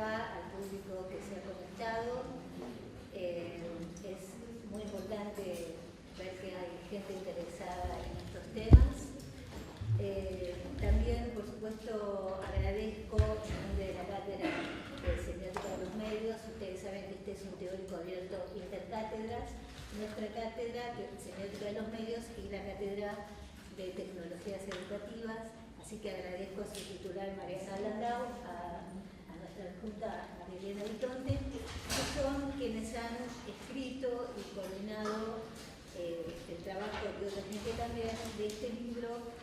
acá, al público que se ha conectado. Es muy importante ver que hay gente interesada en estos temas. También, por supuesto, agradezco en nombre de la Cátedra de Semiótica de los Medios. Ustedes saben que este es un teórico abierto intercátedras. Nuestra cátedra de Semiótica de los Medios y la Cátedra de Tecnologías Educativas. Así que agradezco a su titular, Mariana Landau, a nuestra adjunta, Marilena Vitonte, que son quienes han escrito y coordinado el trabajo de otra gente también de este libro,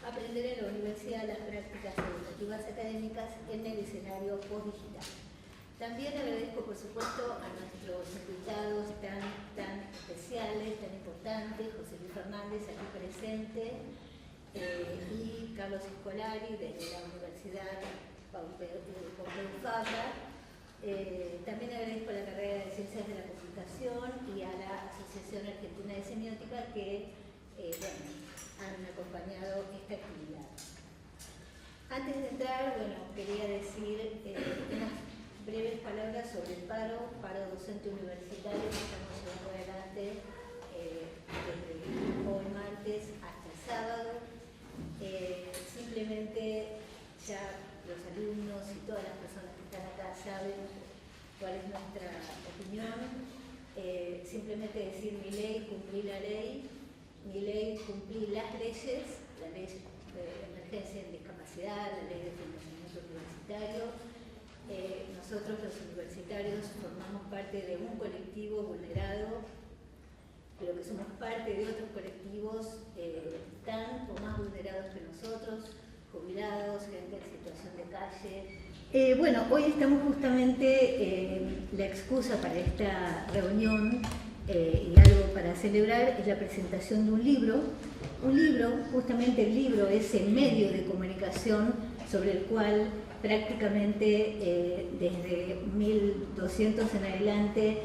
Aprender en la Universidad las prácticas educativas académicas en el escenario post-digital. También agradezco, por supuesto, a nuestros invitados tan especiales, tan importantes, José Luis Fernández, aquí presente, y Carlos Escolari, desde la Universidad Pompeu Fabra. También agradezco a la carrera de Ciencias de la Comunicación y a la Asociación Argentina de Semiótica que han acompañado esta actividad. Antes de entrar, quería decir unas breves palabras sobre el paro docente universitario que estamos llevando adelante desde hoy martes hasta el sábado. Simplemente ya los alumnos y todas las personas que están acá saben cuál es nuestra opinión. Simplemente decir mi ley, cumplí la ley, mi ley, cumplí las leyes, la ley de emergencia en discapacidad, la ley de financiamiento universitario. Nosotros los universitarios formamos parte de un colectivo vulnerado, pero que somos parte de otros colectivos tan o más vulnerados que nosotros, jubilados, gente en situación de calle. Hoy estamos justamente, la excusa para esta reunión y algo para celebrar es la presentación de un libro, justamente el libro es el medio de comunicación sobre el cual prácticamente desde 1200 en adelante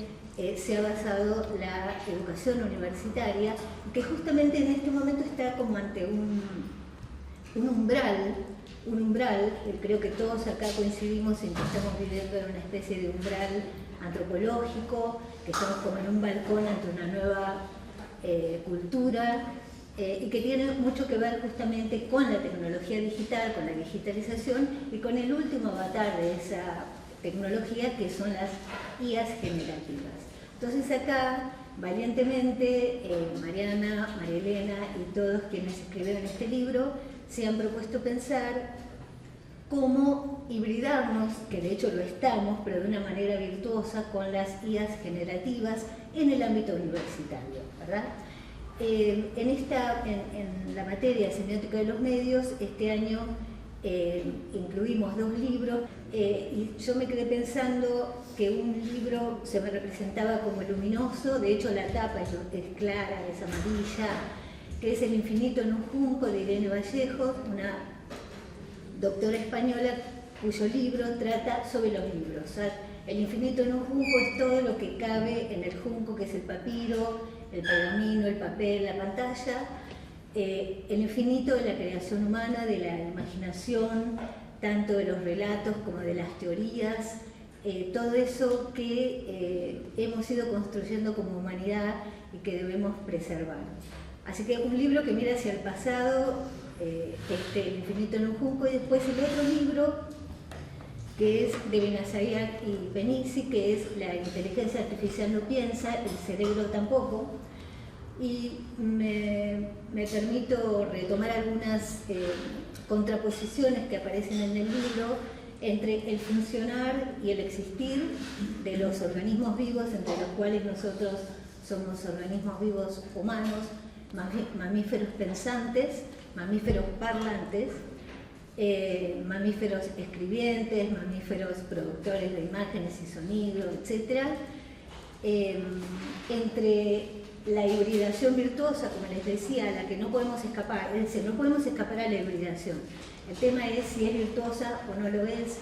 se ha basado la educación universitaria, que justamente en este momento está como ante un umbral, creo que todos acá coincidimos en que estamos viviendo en una especie de umbral antropológico, que estamos como en un balcón ante una nueva cultura, y que tiene mucho que ver justamente con la tecnología digital, con la digitalización y con el último avatar de esa tecnología, que son las IAs generativas. Entonces acá, valientemente, Mariana, Marilena y todos quienes escribieron este libro se han propuesto pensar cómo hibridarnos, que de hecho lo estamos, pero de una manera virtuosa, con las IAs generativas en el ámbito universitario, ¿verdad? En la materia de semiótica de los medios, este año incluimos 2 libros y yo me quedé pensando que un libro se me representaba como luminoso, de hecho la tapa es clara, es amarilla, que es El infinito en un junco, de Irene Vallejos, una doctora española cuyo libro trata sobre los libros. O sea, el infinito en un junco es todo lo que cabe en el junco, que es el papiro, el pergamino, el papel, la pantalla. El infinito de la creación humana, de la imaginación, tanto de los relatos como de las teorías, todo eso que hemos ido construyendo como humanidad y que debemos preservar. Así que un libro que mira hacia el pasado, El infinito en un junco, y después el otro libro que es de Benazaria y Penisi, que es La inteligencia artificial no piensa, el cerebro tampoco. Y me permito retomar algunas contraposiciones que aparecen en el libro entre el funcionar y el existir de los organismos vivos, entre los cuales nosotros somos organismos vivos humanos, mamíferos pensantes, mamíferos parlantes, mamíferos escribientes, mamíferos productores de imágenes y sonido, etc. Entre la hibridación virtuosa, como les decía, a la que no podemos escapar, es decir, no podemos escapar a la hibridación. El tema es si es virtuosa o no lo es.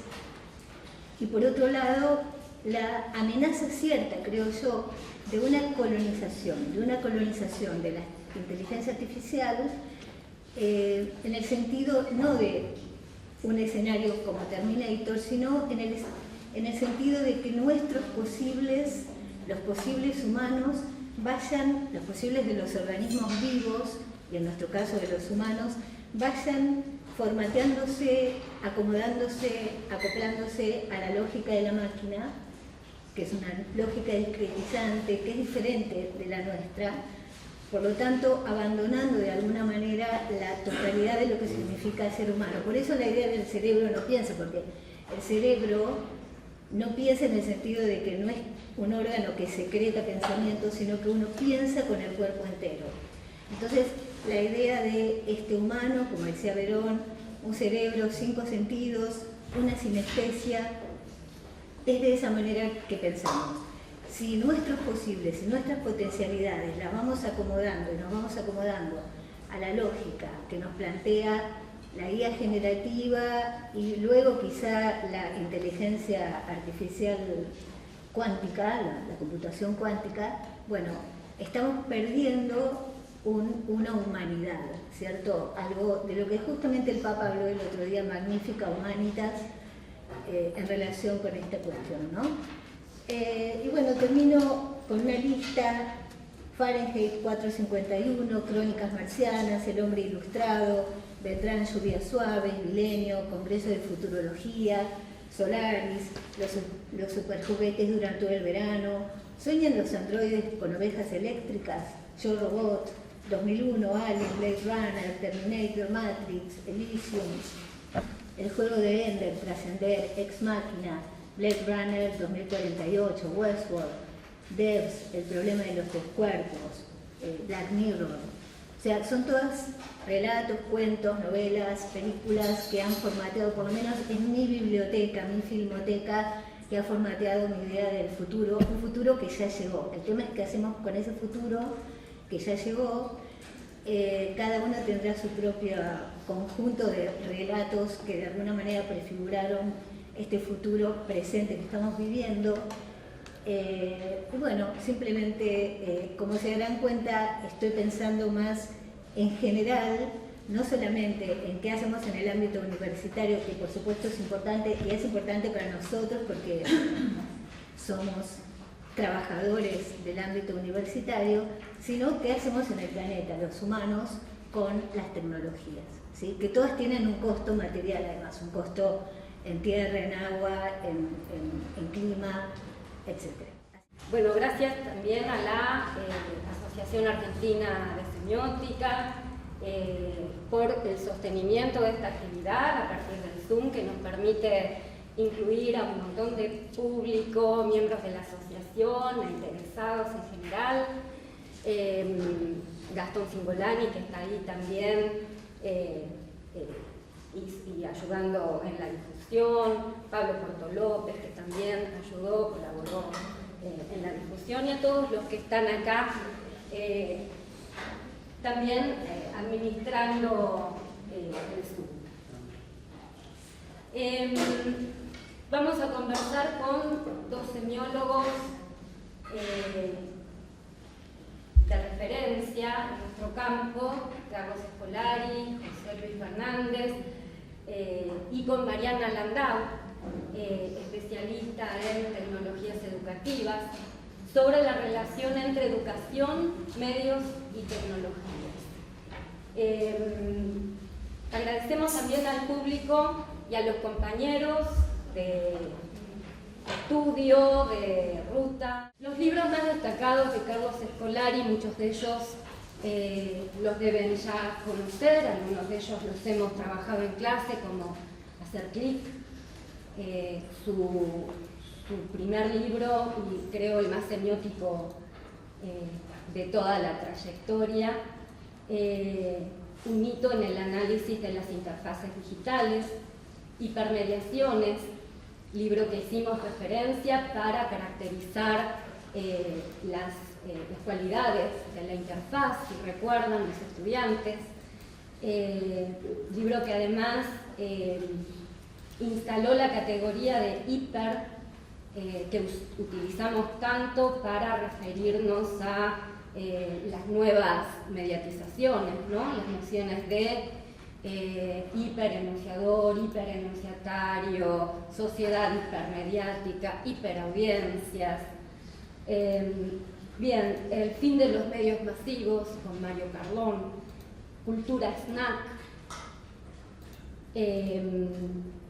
Y por otro lado, la amenaza cierta, creo yo, de una colonización de la inteligencia artificial, en el sentido no de un escenario como Terminator, sino en en el sentido de que nuestros posibles, los posibles humanos, vayan, los posibles de los organismos vivos, y en nuestro caso de los humanos, vayan formateándose, acomodándose, acoplándose a la lógica de la máquina, que es una lógica discretizante, que es diferente de la nuestra, por lo tanto, abandonando de alguna manera la totalidad de lo que significa ser humano. Por eso la idea del cerebro no piensa, porque el cerebro no piensa en el sentido de que no es un órgano que secreta pensamientos, sino que uno piensa con el cuerpo entero. Entonces, la idea de este humano, como decía Verón, un cerebro, 5 sentidos, una sinestesia, es de esa manera que pensamos. Si nuestros posibles, si nuestras potencialidades las vamos acomodando y nos vamos acomodando a la lógica que nos plantea la guía generativa y luego quizá la inteligencia artificial cuántica, la computación cuántica, bueno, estamos perdiendo una humanidad, ¿cierto? Algo de lo que justamente el Papa habló el otro día, Magnificat Humanitas, en relación con esta cuestión, ¿no? Y bueno, termino con una lista: Fahrenheit 451, Crónicas Marcianas, El Hombre Ilustrado, Vendrán Lluvias Suaves, Milenio, Congreso de Futurología, Solaris, los superjuguetes duran todo el verano, Sueñan los androides con ovejas eléctricas, Yo Robot, 2001, Alien, Blade Runner, Terminator, Matrix, Elysium, El Juego de Ender, Trascender, Ex Machina, Blade Runner 2048, Westworld, Devs, El Problema de los Tres Cuerpos, Black Mirror. O sea, son todas relatos, cuentos, novelas, películas que han formateado, por lo menos en mi biblioteca, mi filmoteca, que ha formateado mi idea del futuro, un futuro que ya llegó. El tema es qué hacemos con ese futuro que ya llegó. Cada uno tendrá su propio conjunto de relatos que de alguna manera prefiguraron este futuro presente que estamos viviendo. Y bueno, simplemente, como se darán cuenta, estoy pensando más en general, no solamente en qué hacemos en el ámbito universitario, que por supuesto es importante, y es importante para nosotros porque somos trabajadores del ámbito universitario, sino qué hacemos en el planeta, los humanos, con las tecnologías, ¿sí? Que todas tienen un costo material, además, un costo en tierra, en agua, en clima, etc. Bueno, gracias también a la Asociación Argentina de Semiótica por el sostenimiento de esta actividad a partir del Zoom, que nos permite incluir a un montón de público, miembros de la asociación, a interesados en general. Gastón Cingolani, que está ahí también y ayudando en la difusión, Pablo Portolópez, que también ayudó, colaboró en la difusión, y a todos los que están acá también administrando el Zoom. Vamos a conversar con dos semiólogos de referencia en nuestro campo, Carlos Scolari, José Luis Fernández, y con Mariana Landau, especialista en tecnologías educativas, sobre la relación entre educación, medios y tecnologías. Agradecemos también al público y a los compañeros de estudio, de ruta. Los libros más destacados de Carlos Scolari, muchos de ellos los deben ya conocer, algunos de ellos los hemos trabajado en clase, como Hacer Clic, su primer libro y creo el más semiótico de toda la trayectoria, un hito en el análisis de las interfaces digitales, Hipermediaciones, libro que hicimos referencia para caracterizar las cualidades de la interfaz, si recuerdan los estudiantes, libro que además instaló la categoría de hiper, que utilizamos tanto para referirnos a las nuevas mediatizaciones, ¿no? Las nociones de hiperenunciador, hiperenunciatario, sociedad hipermediática, hiperaudiencias. Bien, el fin de los medios masivos con Mario Carlón, cultura snack,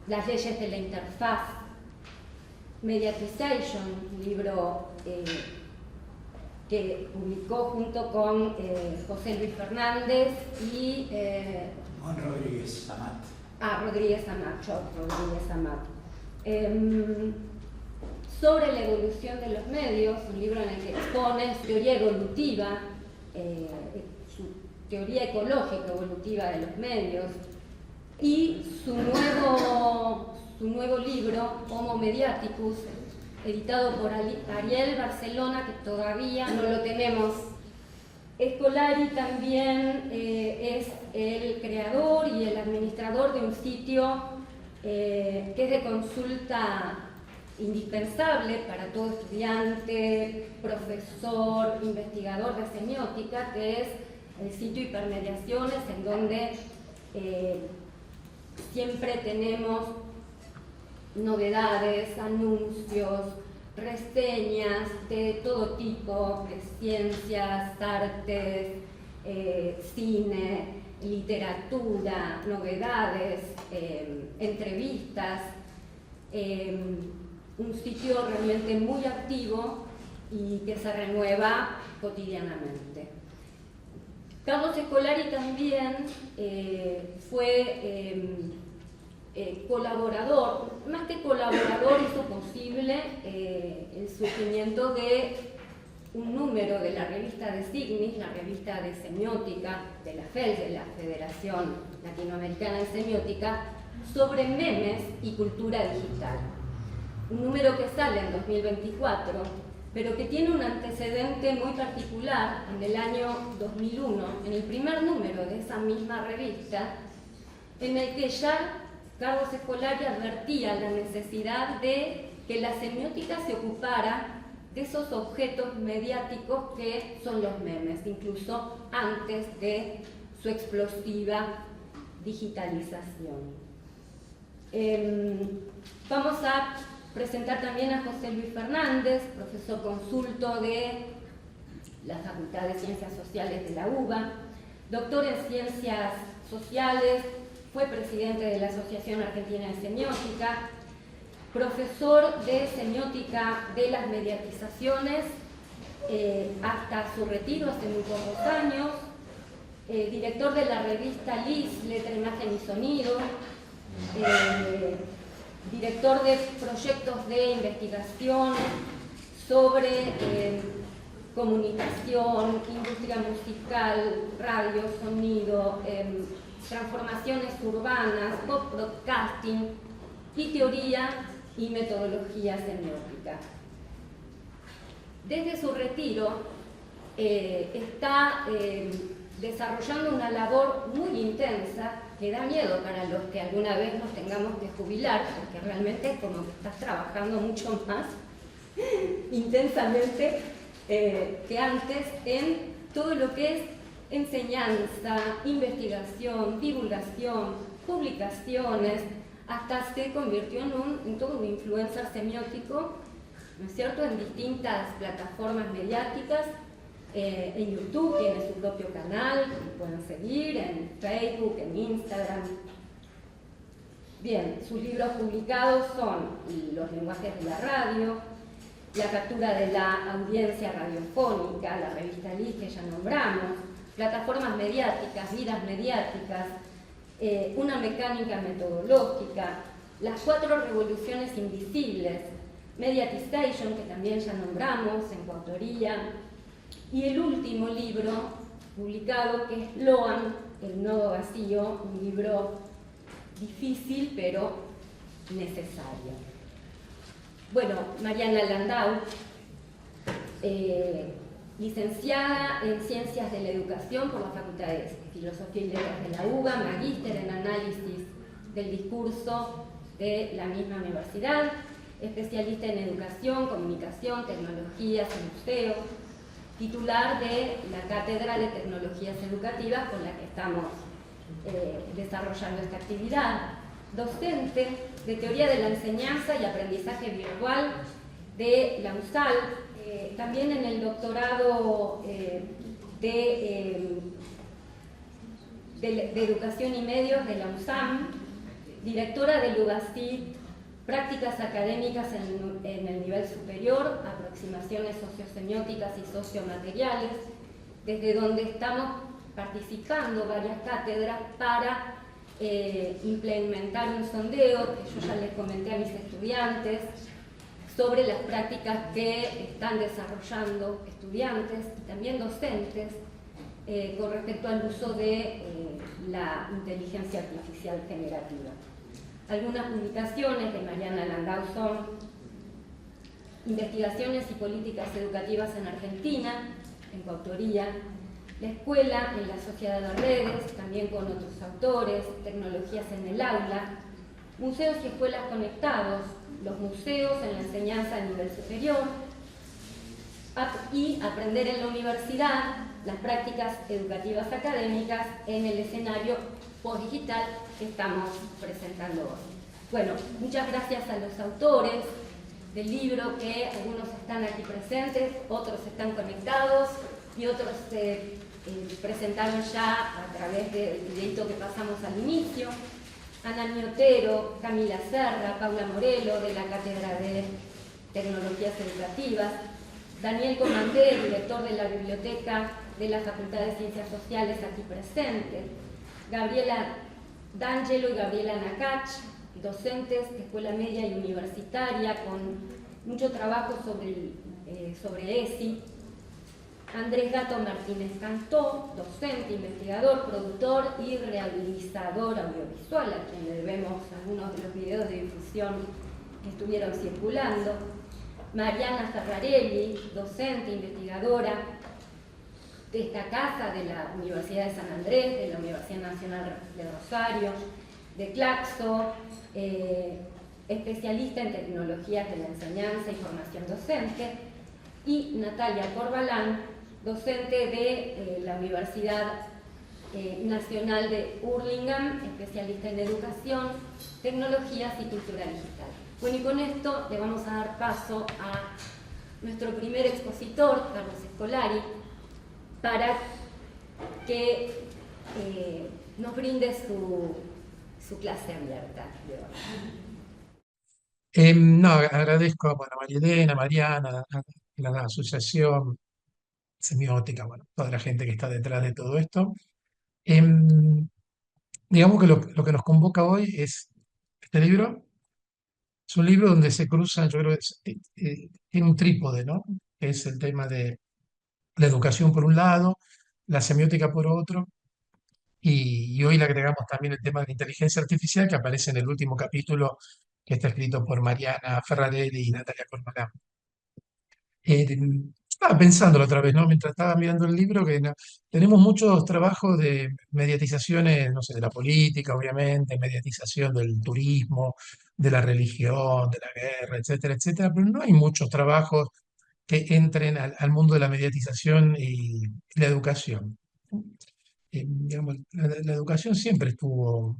las leyes de la interfaz, Mediatization, un libro que publicó junto con José Luis Fernández y Rodríguez Amat. Rodríguez Amat. Sobre la evolución de los medios, un libro en el que expone su teoría evolutiva, su teoría ecológica evolutiva de los medios, y su nuevo libro, Homo Mediaticus, editado por Ariel Barcelona, que todavía no lo tenemos. Scolari también es el creador y el administrador de un sitio que es de consulta indispensable para todo estudiante, profesor, investigador de semiótica, que es el sitio Hipermediaciones, en donde siempre tenemos novedades, anuncios, reseñas de todo tipo, de ciencias, artes, cine, literatura, novedades, entrevistas. Un sitio realmente muy activo y que se renueva cotidianamente. Carlos Scolari también fue colaborador, más que colaborador, hizo posible el surgimiento de un número de la revista de Signis, la revista de semiótica de la FEL, de la Federación Latinoamericana de Semiótica, sobre memes y cultura digital. Un número que sale en 2024, pero que tiene un antecedente muy particular en el año 2001, en el primer número de esa misma revista, en el que ya Carlos Scolari advertía la necesidad de que la semiótica se ocupara de esos objetos mediáticos que son los memes, incluso antes de su explosiva digitalización. Vamos a presentar también a José Luis Fernández, profesor consulto de la Facultad de Ciencias Sociales de la UBA, doctor en Ciencias Sociales, fue presidente de la Asociación Argentina de Semiótica, profesor de Semiótica de las Mediatizaciones hasta su retiro hace muy pocos años, director de la revista LIS, Letra, Imagen y Sonido, director de proyectos de investigación sobre comunicación, industria musical, radio, sonido, transformaciones urbanas, pop-broadcasting y teoría y metodología semiótica. Desde su retiro está desarrollando una labor muy intensa que da miedo para los que alguna vez nos tengamos que jubilar, porque realmente es como que estás trabajando mucho más intensamente que antes en todo lo que es enseñanza, investigación, divulgación, publicaciones, hasta se convirtió en todo un influencer semiótico, ¿no es cierto?, en distintas plataformas mediáticas. En YouTube tiene su propio canal, que pueden seguir, en Facebook, en Instagram. Bien, sus libros publicados son Los lenguajes de la radio, La captura de la audiencia radiofónica, la revista LIS que ya nombramos, Plataformas mediáticas, Vidas mediáticas, Una mecánica metodológica, Las 4 revoluciones invisibles, Mediatization, que también ya nombramos, en coautoría, y el último libro publicado, que es Loan, El nodo vacío, un libro difícil pero necesario. Bueno, Mariana Landau, licenciada en Ciencias de la Educación por la Facultad de Filosofía y Letras de la UBA, magíster en Análisis del Discurso de la misma universidad, especialista en Educación, Comunicación, Tecnologías y Museos, titular de la Cátedra de Tecnologías Educativas, con la que estamos desarrollando esta actividad. Docente de Teoría de la Enseñanza y Aprendizaje Virtual de la USAL, también en el doctorado de Educación y Medios de la USAM, directora del UGASTIT, Prácticas Académicas en el Nivel Superior, Aproximaciones Sociosemióticas y Sociomateriales, desde donde estamos participando varias cátedras para implementar un sondeo que yo ya les comenté a mis estudiantes sobre las prácticas que están desarrollando estudiantes y también docentes con respecto al uso de la inteligencia artificial generativa. Algunas publicaciones de Mariana Landau son Investigaciones y Políticas Educativas en Argentina, en coautoría, La Escuela en la Sociedad de Redes, también con otros autores, Tecnologías en el Aula, Museos y Escuelas Conectados, los museos en la enseñanza a nivel superior, y Aprender en la Universidad, las prácticas educativas académicas en el escenario postdigital que estamos presentando hoy. Bueno, muchas gracias a los autores del libro, que algunos están aquí presentes, otros están conectados y otros se presentaron ya a través del videito que pasamos al inicio. Ana Miotero, Camila Serra, Paula Morelo, de la Cátedra de Tecnologías Educativas, Daniel Comandé, director de la Biblioteca de la Facultad de Ciencias Sociales, aquí presente, Gabriela D'Angelo y Gabriela Nakach, docentes de escuela media y universitaria, con mucho trabajo sobre ESI, Andrés Gato Martínez Cantó, docente, investigador, productor y realizador audiovisual, a quien le debemos algunos de los videos de difusión que estuvieron circulando, Mariana Ferrarelli, docente, investigadora de esta casa de la Universidad de San Andrés, de la Universidad Nacional de Rosario, de Claxo, especialista en tecnologías de la enseñanza y formación docente, y Natalia Corbalán, docente de la Universidad Nacional de Hurlingham, especialista en educación, tecnologías y cultura digital. Bueno, y con esto le vamos a dar paso a nuestro primer expositor, Carlos Scolari, para que nos brinde su clase abierta de hoy. No, agradezco bueno, a María Elena, Mariana, a la asociación semiótica, bueno, toda la gente que está detrás de todo esto. Digamos que lo que nos convoca hoy es este libro. Es un libro donde se cruzan, yo creo que tiene un trípode, ¿no? Que es el tema de la educación por un lado, la semiótica por otro, y hoy le agregamos también el tema de la inteligencia artificial que aparece en el último capítulo, que está escrito por Mariana Ferrarelli y Natalia Corbalán. Estaba pensándolo otra vez, ¿no? Mientras estaba mirando el libro, que tenemos muchos trabajos de mediatizaciones, no sé, de la política, obviamente, mediatización del turismo, de la religión, de la guerra, etcétera, etcétera, pero no hay muchos trabajos que entren al mundo de la mediatización y la educación. Digamos, la educación siempre estuvo,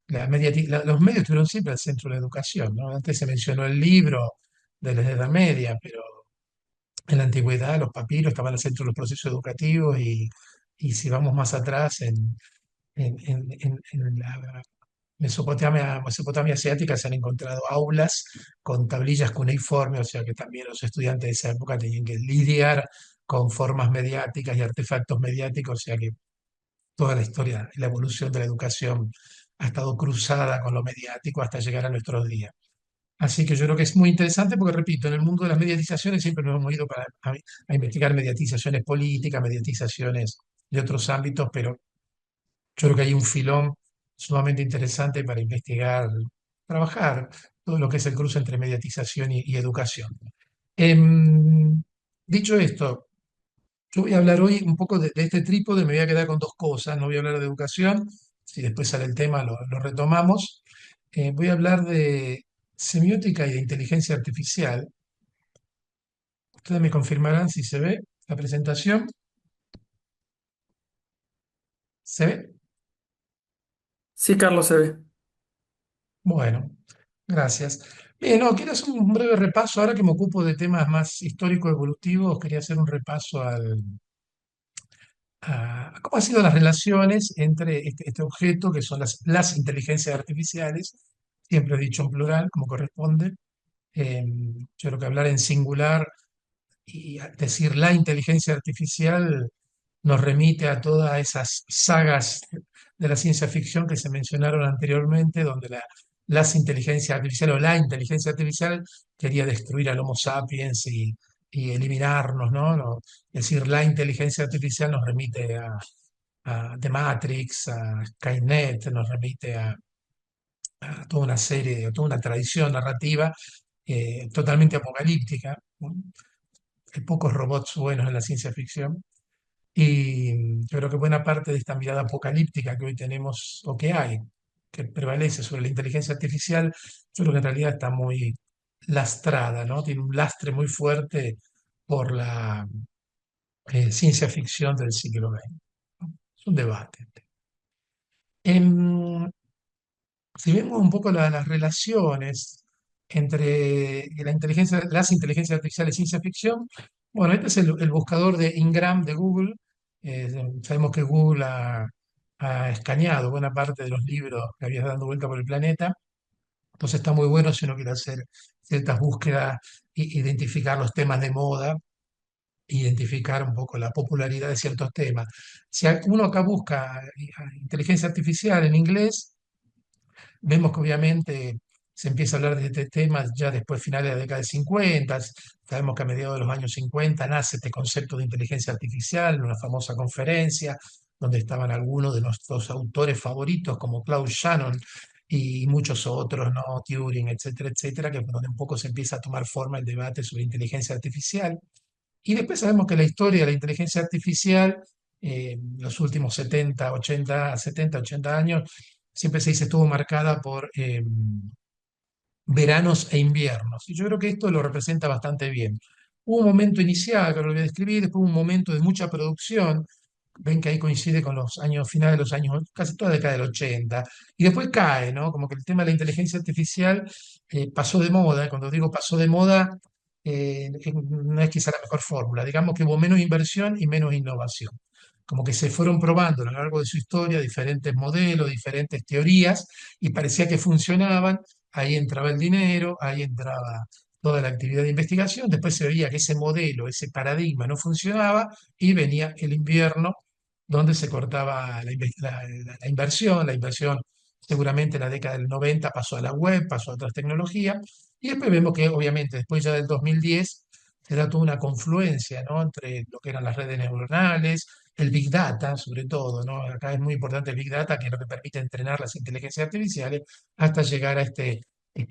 los medios estuvieron siempre al centro de la educación, ¿no? Antes se mencionó el libro de la Edad Media, pero en la antigüedad los papiros estaban al centro de los procesos educativos y si vamos más atrás en la Mesopotamia asiática se han encontrado aulas con tablillas cuneiformes, o sea que también los estudiantes de esa época tenían que lidiar con formas mediáticas y artefactos mediáticos, o sea que toda la historia, la evolución de la educación ha estado cruzada con lo mediático hasta llegar a nuestros días. Así que yo creo que es muy interesante porque, repito, en el mundo de las mediatizaciones siempre nos hemos ido a investigar mediatizaciones políticas, mediatizaciones de otros ámbitos, pero yo creo que hay un filón sumamente interesante para investigar, trabajar todo lo que es el cruce entre mediatización y educación. Em, Dicho esto, yo voy a hablar hoy un poco de este trípode, me voy a quedar con dos cosas, no voy a hablar de educación, si después sale el tema lo retomamos. Voy a hablar de semiótica y de inteligencia artificial. Ustedes me confirmarán si se ve la presentación. ¿Se ve? Sí, Carlos, se ve. Bueno, gracias. Bien, no, quiero hacer un breve repaso. Ahora que me ocupo de temas más histórico-evolutivos, quería hacer un repaso a cómo han sido las relaciones entre este objeto, que son las inteligencias artificiales, siempre he dicho en plural, como corresponde. Yo creo que hablar en singular y decir la inteligencia artificial nos remite a todas esas sagas de la ciencia ficción que se mencionaron anteriormente, donde las inteligencias artificiales o la inteligencia artificial quería destruir al Homo sapiens y eliminarnos, ¿no? Es decir, la inteligencia artificial nos remite a The Matrix, a Skynet, nos remite a toda una serie, a toda una tradición narrativa totalmente apocalíptica, ¿no? Hay pocos robots buenos en la ciencia ficción. Y yo creo que buena parte de esta mirada apocalíptica que hoy tenemos, o que hay, que prevalece sobre la inteligencia artificial, yo creo que en realidad está muy lastrada, ¿no? Tiene un lastre muy fuerte por la ciencia ficción del siglo XX, ¿no? Es un debate. Em, si vemos un poco las relaciones entre las inteligencias artificiales y ciencia ficción, bueno, este es el buscador de Ingram de Google. Eh, Sabemos que Google ha escaneado buena parte de los libros que había dando vuelta por el planeta, entonces está muy bueno si uno quiere hacer ciertas búsquedas, identificar los temas de moda, identificar un poco la popularidad de ciertos temas. Si uno acá busca inteligencia artificial en inglés, vemos que obviamente se empieza a hablar de este tema ya después finales de la década de 50. Sabemos que a mediados de los años 50 nace este concepto de inteligencia artificial en una famosa conferencia donde estaban algunos de nuestros autores favoritos como Claude Shannon y muchos otros, ¿no? Turing, etcétera, etcétera, que donde un poco se empieza a tomar forma el debate sobre inteligencia artificial. Y después sabemos que la historia de la inteligencia artificial, los últimos 70, 80 años, siempre se dice estuvo marcada por veranos e inviernos. Y yo creo que esto lo representa bastante bien. Hubo un momento inicial, que lo voy a describir, después hubo un momento de mucha producción. Ven que ahí coincide con los años finales de los años, casi toda la década del 80. Y después cae, ¿no? Como que el tema de la inteligencia artificial pasó de moda. Cuando digo pasó de moda, no es quizá la mejor fórmula. Digamos que hubo menos inversión y menos innovación. Como que se fueron probando a lo largo de su historia diferentes modelos, diferentes teorías, y parecía que funcionaban. Ahí entraba el dinero, ahí entraba toda la actividad de investigación. Después se veía que ese modelo, ese paradigma no funcionaba y venía el invierno donde se cortaba la inversión. La inversión seguramente en la década del 90 pasó a la web, pasó a otras tecnologías. Y después vemos que obviamente después ya del 2010 se da toda una confluencia, ¿no? Entre lo que eran las redes neuronales, el Big Data, sobre todo, ¿no? Acá es muy importante el Big Data, que es lo que permite entrenar las inteligencias artificiales hasta llegar a este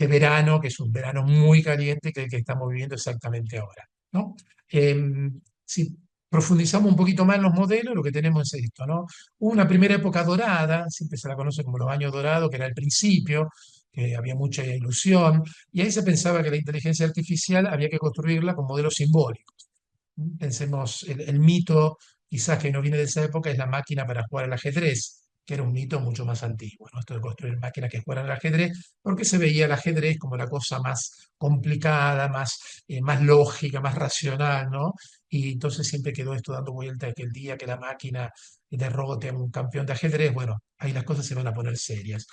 verano, que es un verano muy caliente, que es el que estamos viviendo exactamente ahora, ¿no? Si profundizamos un poquito más en los modelos, lo que tenemos es esto, ¿no? Hubo una primera época dorada, siempre se la conoce como los años dorados, que era el principio, que había mucha ilusión, y ahí se pensaba que la inteligencia artificial había que construirla con modelos simbólicos. Pensemos, el mito quizás que no viene de esa época es la máquina para jugar al ajedrez, que era un mito mucho más antiguo, ¿no? Esto de construir máquinas que jugaran al ajedrez, porque se veía el ajedrez como la cosa más complicada, más lógica, más racional, ¿no? Y entonces siempre quedó esto dando vuelta de que el día que la máquina derrote a un campeón de ajedrez, bueno, ahí las cosas se van a poner serias.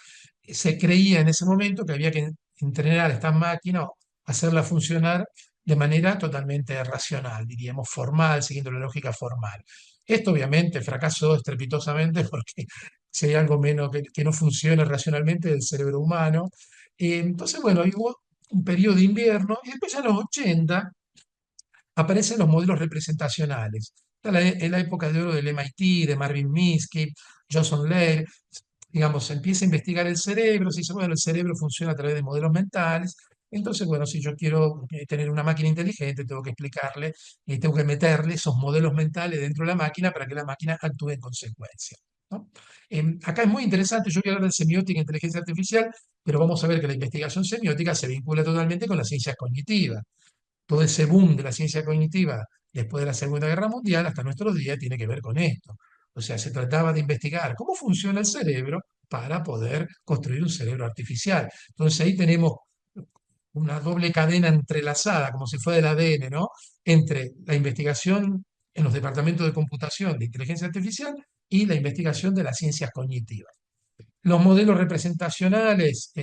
Se creía en ese momento que había que entrenar a esta máquina, o hacerla funcionar de manera totalmente racional, diríamos formal, siguiendo la lógica formal. Esto obviamente fracasó estrepitosamente porque si hay algo menos que no funciona racionalmente del cerebro humano. Entonces, bueno, hubo un periodo de invierno y después ya en los 80 aparecen los modelos representacionales. Está en la época de oro del MIT, de Marvin Minsky, Johnson Laird, digamos, se empieza a investigar el cerebro, se dice, bueno, el cerebro funciona a través de modelos mentales, entonces, bueno, si yo quiero tener una máquina inteligente, tengo que explicarle, tengo que meterle esos modelos mentales dentro de la máquina para que la máquina actúe en consecuencia, ¿no? Acá es muy interesante, yo quiero hablar de semiótica e inteligencia artificial, pero vamos a ver que la investigación semiótica se vincula totalmente con las ciencias cognitivas. Todo ese boom de la ciencia cognitiva después de la Segunda Guerra Mundial hasta nuestros días tiene que ver con esto. O sea, se trataba de investigar cómo funciona el cerebro para poder construir un cerebro artificial. Entonces ahí tenemos una doble cadena entrelazada, como si fuera el ADN, ¿no? Entre la investigación en los departamentos de computación de inteligencia artificial y la investigación de las ciencias cognitivas. Los modelos representacionales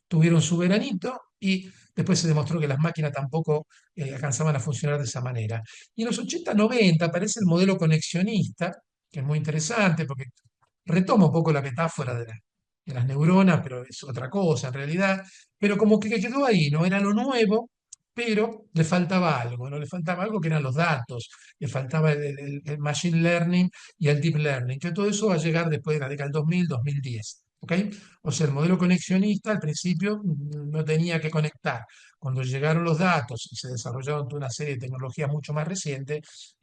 tuvieron su veranito y después se demostró que las máquinas tampoco alcanzaban a funcionar de esa manera. Y en los 80-90 aparece el modelo conexionista, que es muy interesante porque retoma un poco la metáfora de las neuronas, pero es otra cosa en realidad. Pero como que quedó ahí, ¿no? Era lo nuevo, pero le faltaba algo, ¿no? Le faltaba algo que eran los datos, le faltaba el machine learning y el deep learning, que todo eso va a llegar después de la década del 2000, 2010. ¿Ok? O sea, el modelo conexionista al principio no tenía que conectar. Cuando llegaron los datos y se desarrollaron toda una serie de tecnologías mucho más recientes,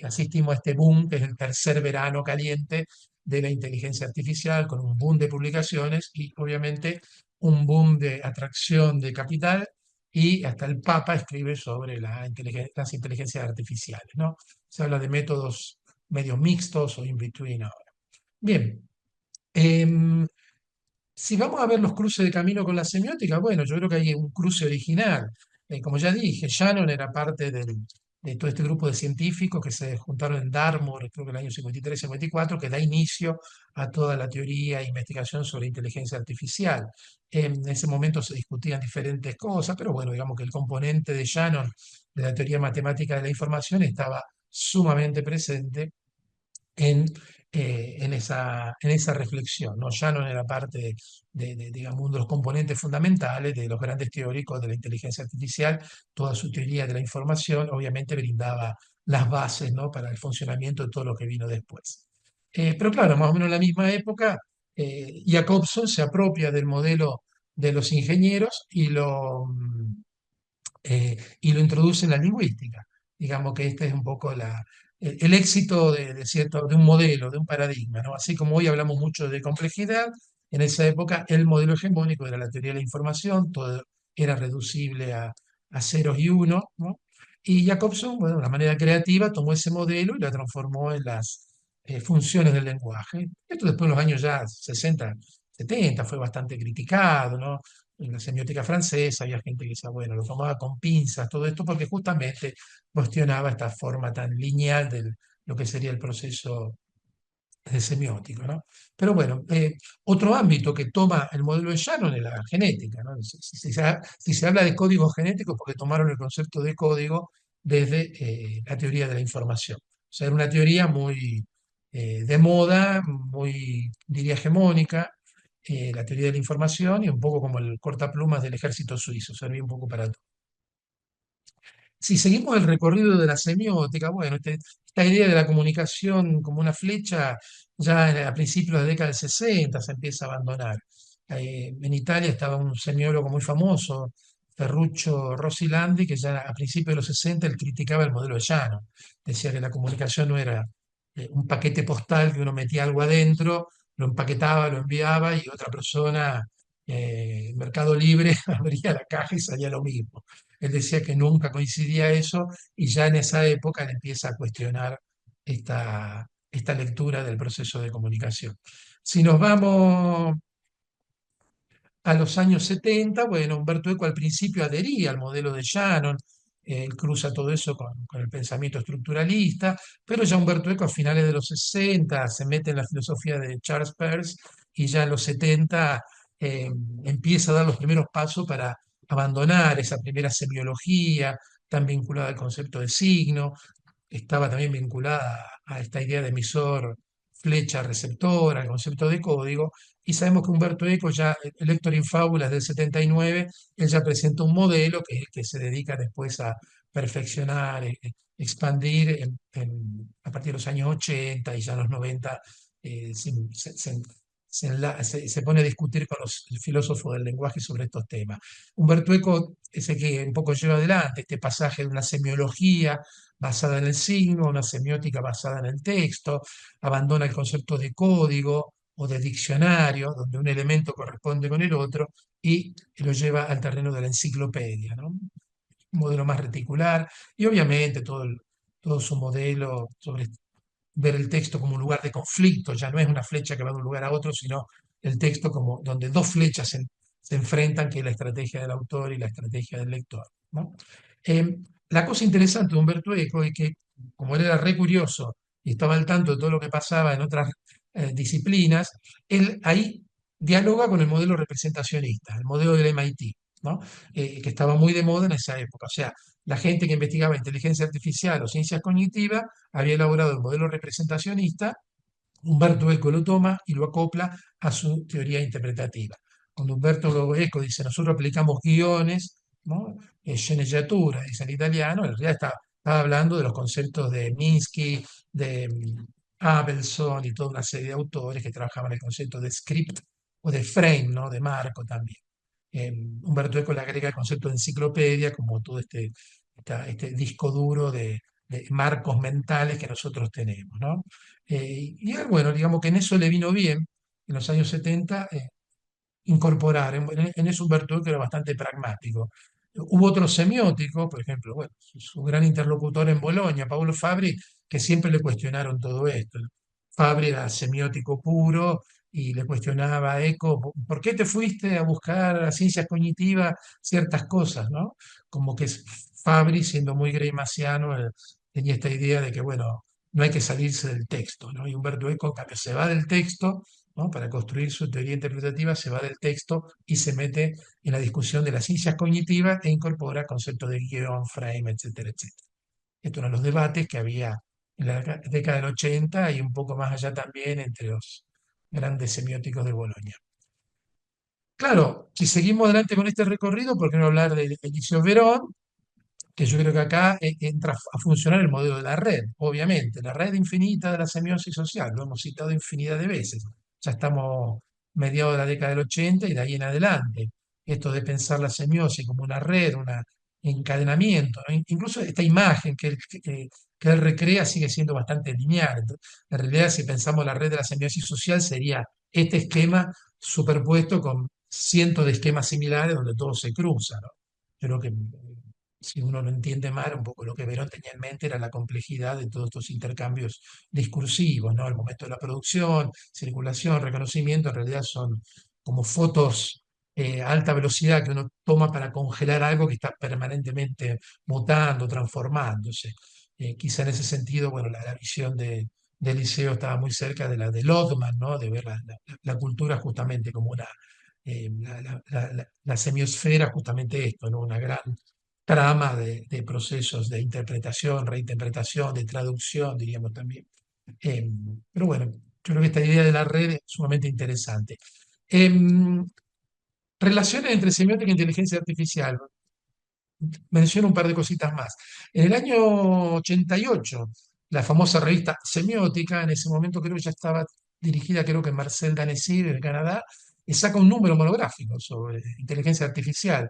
asistimos a este boom, que es el tercer verano caliente de la inteligencia artificial, con un boom de publicaciones y obviamente un boom de atracción de capital, y hasta el Papa escribe sobre las inteligencias artificiales, ¿no? Se habla de métodos medio mixtos o in between ahora. Bien, em, si vamos a ver los cruces de camino con la semiótica, bueno, yo creo que hay un cruce original. Como ya dije, Shannon era parte de todo este grupo de científicos que se juntaron en Dartmouth, creo que en el año 53-54, que da inicio a toda la teoría e investigación sobre inteligencia artificial. En ese momento se discutían diferentes cosas, pero bueno, digamos que el componente de Shannon de la teoría matemática de la información estaba sumamente presente en, en esa reflexión, ¿no? Shannon era parte digamos, uno de los componentes fundamentales de los grandes teóricos de la inteligencia artificial. Toda su teoría de la información obviamente brindaba las bases, ¿no? Para el funcionamiento de todo lo que vino después. Pero claro, más o menos en la misma época, Jacobson se apropia del modelo de los ingenieros y lo introduce en la lingüística. Digamos que este es un poco el éxito de un modelo, de un paradigma, ¿no? Así como hoy hablamos mucho de complejidad, en esa época el modelo hegemónico era la teoría de la información, todo era reducible a ceros y unos, ¿no? Y Jacobson, bueno, de una manera creativa, tomó ese modelo y lo transformó en las funciones del lenguaje. Esto después en los años ya 60, 70 fue bastante criticado, ¿no? En la semiótica francesa había gente que decía, bueno, lo tomaba con pinzas, todo esto, porque justamente cuestionaba esta forma tan lineal de lo que sería el proceso de semiótico, ¿no? Pero bueno, otro ámbito que toma el modelo de Shannon es la genética, ¿no? Si se habla de códigos genéticos, porque tomaron el concepto de código desde la teoría de la información. O sea, era una teoría muy de moda, muy, diría, hegemónica, la teoría de la información, y un poco como el cortaplumas del ejército suizo, servía un poco para todo. Si seguimos el recorrido de la semiótica, bueno, esta idea de la comunicación como una flecha, ya a principios de la década del 60 se empieza a abandonar. En Italia estaba un semiólogo muy famoso, Ferruccio Rosilandi, que ya a principios de los 60 él criticaba el modelo de Shannon. Decía que la comunicación no era un paquete postal que uno metía algo adentro, lo empaquetaba, lo enviaba y otra persona, Mercado Libre, abría la caja y salía lo mismo. Él decía que nunca coincidía eso, y ya en esa época él empieza a cuestionar esta lectura del proceso de comunicación. Si nos vamos a los años 70, bueno, Humberto Eco al principio adhería al modelo de Shannon, él cruza todo eso con el pensamiento estructuralista, pero ya Humberto Eco a finales de los 60 se mete en la filosofía de Charles Peirce, y ya en los 70 eh, empieza a dar los primeros pasos para abandonar esa primera semiología tan vinculada al concepto de signo. Estaba también vinculada a esta idea de emisor, flecha, receptor, al concepto de código. Y sabemos que Humberto Eco, ya el Lector in Fábulas del 79, él ya presenta un modelo que se dedica después a perfeccionar, expandir a partir de los años 80 y ya en los 90, se pone a discutir con los filósofos del lenguaje sobre estos temas. Humberto Eco es el que un poco lleva adelante este pasaje de una semiología basada en el signo, una semiótica basada en el texto, abandona el concepto de código o de diccionario, donde un elemento corresponde con el otro, y lo lleva al terreno de la enciclopedia, ¿no? Un modelo más reticular, y obviamente todo su modelo sobre ver el texto como un lugar de conflicto, ya no es una flecha que va de un lugar a otro, sino el texto como donde dos flechas se enfrentan, que es la estrategia del autor y la estrategia del lector, ¿no? Eh, la cosa interesante de Humberto Eco es que, como él era re curioso y estaba al tanto de todo lo que pasaba en otras disciplinas, él ahí dialoga con el modelo representacionista, el modelo del MIT, ¿no? Que estaba muy de moda en esa época. O sea, la gente que investigaba inteligencia artificial o ciencias cognitivas había elaborado el modelo representacionista. Humberto Eco lo toma y lo acopla a su teoría interpretativa. Cuando Humberto Eco dice, nosotros aplicamos guiones, ¿no? Sceneggiatura, dice en italiano, en realidad estaba hablando de los conceptos de Minsky, de Abelson y toda una serie de autores que trabajaban el concepto de script o de frame, ¿no? De marco también. Humberto Eco le agrega el concepto de enciclopedia como todo este disco duro de marcos mentales que nosotros tenemos, ¿no? Y él, bueno, digamos que en eso le vino bien, en los años 70, incorporar. En eso Humberto Eco era bastante pragmático. Hubo otros semióticos, por ejemplo, bueno, su gran interlocutor en Bolonia, Paulo Fabri, que siempre le cuestionaron todo esto. Fabri era semiótico puro y le cuestionaba a Eco, ¿por qué te fuiste a buscar a ciencias cognitivas ciertas cosas, ¿no? Como que Fabri, siendo muy greimassiano, tenía esta idea de que, bueno, no hay que salirse del texto, ¿no? Y Humberto Eco, en cambio, se va del texto, ¿no? Para construir su teoría interpretativa, se va del texto y se mete en la discusión de las ciencias cognitivas e incorpora conceptos de guión, frame, etcétera, etcétera. Estos eran los debates que había en la década del 80 y un poco más allá también entre los grandes semióticos de Bolonia. Claro, si seguimos adelante con este recorrido, ¿por qué no hablar de Eliseo Verón? Que yo creo que acá entra a funcionar el modelo de la red, obviamente, la red infinita de la semiosis social, lo hemos citado infinidad de veces. Ya estamos mediados de la década del 80 y de ahí en adelante. Esto de pensar la semiosis como una red, un encadenamiento, ¿no? Incluso esta imagen que él recrea sigue siendo bastante lineal. En realidad, si pensamos la red de la semiosis social, sería este esquema superpuesto con cientos de esquemas similares donde todo se cruza, ¿no? Yo creo que si uno lo entiende mal, un poco lo que Verón tenía en mente era la complejidad de todos estos intercambios discursivos, ¿no? El momento de la producción, circulación, reconocimiento, en realidad son como fotos a alta velocidad que uno toma para congelar algo que está permanentemente mutando, transformándose. Quizá en ese sentido, bueno, la visión de Eliseo estaba muy cerca de la de Lodman, ¿no? De ver la cultura justamente como la semiosfera, justamente esto, ¿no? Una gran trama de procesos de interpretación, reinterpretación, de traducción, diríamos también. Eh, pero bueno, yo creo que esta idea de la red es sumamente interesante. Relaciones entre semiótica e inteligencia artificial. Menciono un par de cositas más. En el año 88, la famosa revista Semiótica, en ese momento creo que ya estaba dirigida, creo que Marcel Danessy de Canadá, y saca un número monográfico sobre inteligencia artificial.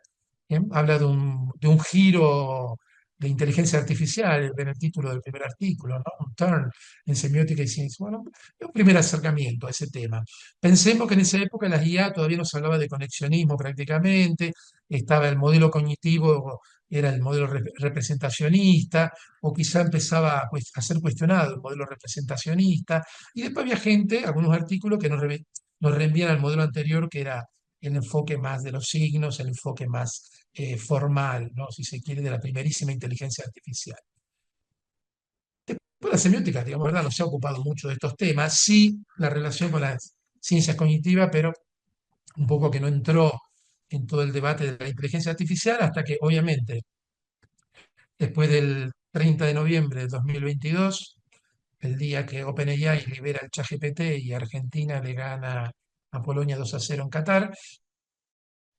¿Bien? Habla de un giro de inteligencia artificial en el título del primer artículo, ¿no? Un turn en semiótica y ciencia. Bueno, es un primer acercamiento a ese tema. Pensemos que en esa época las IA todavía no se hablaba de conexionismo prácticamente, estaba el modelo cognitivo, era el modelo representacionista, o quizá empezaba a ser cuestionado el modelo representacionista, y después había gente, algunos artículos que nos reenvían al modelo anterior, que era el enfoque más de los signos, el enfoque más formal, ¿no? Si se quiere, de la primerísima inteligencia artificial. Después la semiótica, digamos, ¿verdad? No se ha ocupado mucho de estos temas, sí la relación con las ciencias cognitivas, pero un poco que no entró en todo el debate de la inteligencia artificial hasta que, obviamente, después del 30 de noviembre de 2022, el día que OpenAI libera el ChatGPT y Argentina le gana a Polonia 2-0 en Qatar,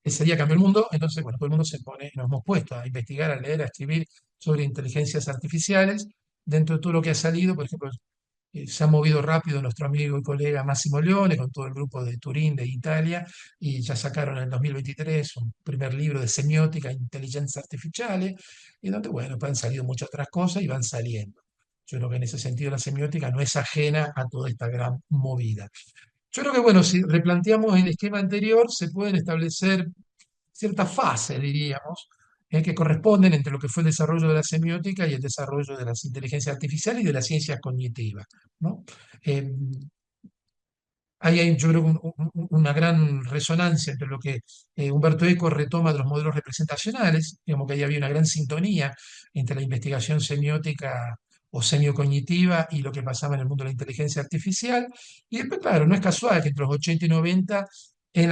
ese día cambió el mundo, entonces, bueno, todo el mundo nos hemos puesto a investigar, a leer, a escribir sobre inteligencias artificiales. Dentro de todo lo que ha salido, por ejemplo, se ha movido rápido nuestro amigo y colega Massimo Leone con todo el grupo de Turín, de Italia, y ya sacaron en el 2023 un primer libro de semiótica e inteligencia artificiales, y donde, bueno, pues han salido muchas otras cosas y van saliendo. Yo creo que en ese sentido la semiótica no es ajena a toda esta gran movida. Yo creo que, bueno, si replanteamos el esquema anterior, se pueden establecer ciertas fases, diríamos, que corresponden entre lo que fue el desarrollo de la semiótica y el desarrollo de las inteligencias artificiales y de las ciencias cognitivas, ¿no? Eh, ahí hay, yo creo, una gran resonancia entre lo que Humberto Eco retoma de los modelos representacionales, digamos que ahí había una gran sintonía entre la investigación semiótica o semiocognitiva y lo que pasaba en el mundo de la inteligencia artificial. Y después, claro, no es casual que entre los 80 y 90 en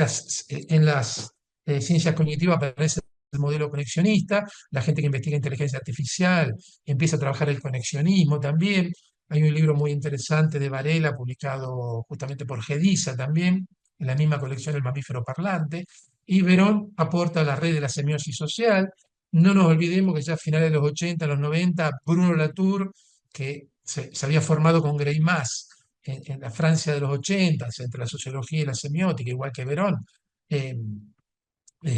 las ciencias cognitivas aparece el modelo conexionista, la gente que investiga inteligencia artificial empieza a trabajar el conexionismo también. Hay un libro muy interesante de Varela, publicado justamente por Gedisa también, en la misma colección El mamífero parlante, y Verón aporta la red de la semiosis social. No nos olvidemos que ya a finales de los 80, los 90, Bruno Latour, que se había formado con Greimas en la Francia de los 80, entre la sociología y la semiótica, igual que Verón, eh,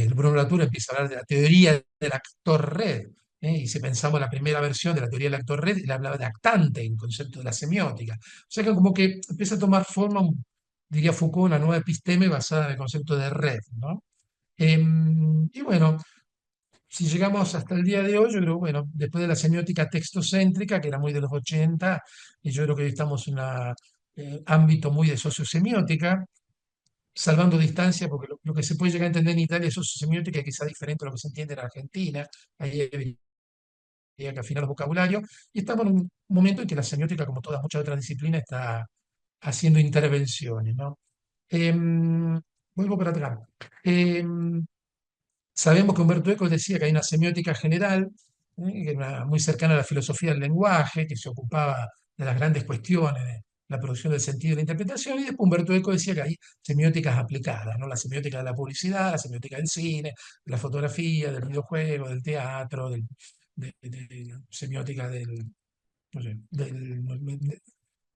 Bruno Latour empieza a hablar de la teoría del actor red. Y si pensamos la primera versión de la teoría del actor red, él hablaba de actante en concepto de la semiótica. O sea que como que empieza a tomar forma, diría Foucault, una nueva episteme basada en el concepto de red, ¿no? Y bueno, si llegamos hasta el día de hoy, yo creo, bueno, después de la semiótica textocéntrica, que era muy de los 80, y yo creo que hoy estamos en un ámbito muy de sociosemiótica, salvando distancia, porque lo que se puede llegar a entender en Italia es sociosemiótica, quizá diferente a lo que se entiende en Argentina, ahí habría que afinar los vocabularios, y estamos en un momento en que la semiótica, como todas muchas otras disciplinas, está haciendo intervenciones, ¿no? Vuelvo para atrás. Em, Sabemos que Humberto Eco decía que hay una semiótica general, que era muy cercana a la filosofía del lenguaje, que se ocupaba de las grandes cuestiones, de la producción del sentido y la interpretación, y después Humberto Eco decía que hay semióticas aplicadas, ¿no? La semiótica de la publicidad, la semiótica del cine, de la fotografía, del videojuego, del teatro, semiótica del, no sé,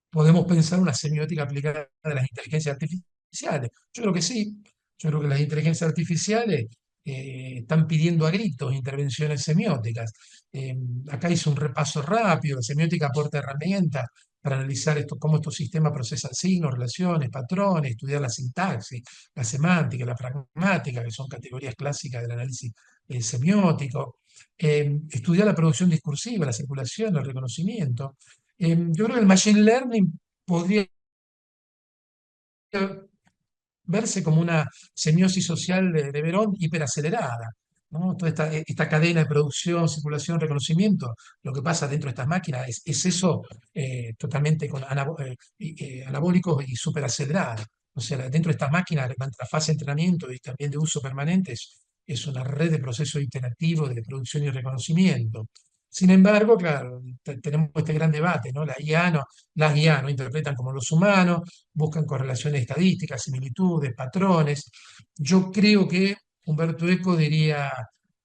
podemos pensar una semiótica aplicada a las inteligencias artificiales. Yo creo que sí. Yo creo que las inteligencias artificiales están pidiendo a gritos intervenciones semióticas. Eh, Acá hice un repaso rápido. La semiótica aporta herramientas para analizar cómo estos sistemas procesan signos, relaciones, patrones, estudiar la sintaxis, la semántica, la pragmática, que son categorías clásicas del análisis semiótico. Estudiar la producción discursiva, la circulación, el reconocimiento. Yo creo que el machine learning podría verse como una semiosis social de Verón hiperacelerada, ¿no? Toda esta cadena de producción, circulación, reconocimiento, lo que pasa dentro de estas máquinas es eso totalmente anabólico y superacelerado. O sea, dentro de estas máquinas, la fase de entrenamiento y también de uso permanente es una red de procesos interactivos de producción y reconocimiento. Sin embargo, claro, tenemos este gran debate, ¿no? Las IA no interpretan como los humanos, buscan correlaciones estadísticas, similitudes, patrones. Yo creo que Humberto Eco diría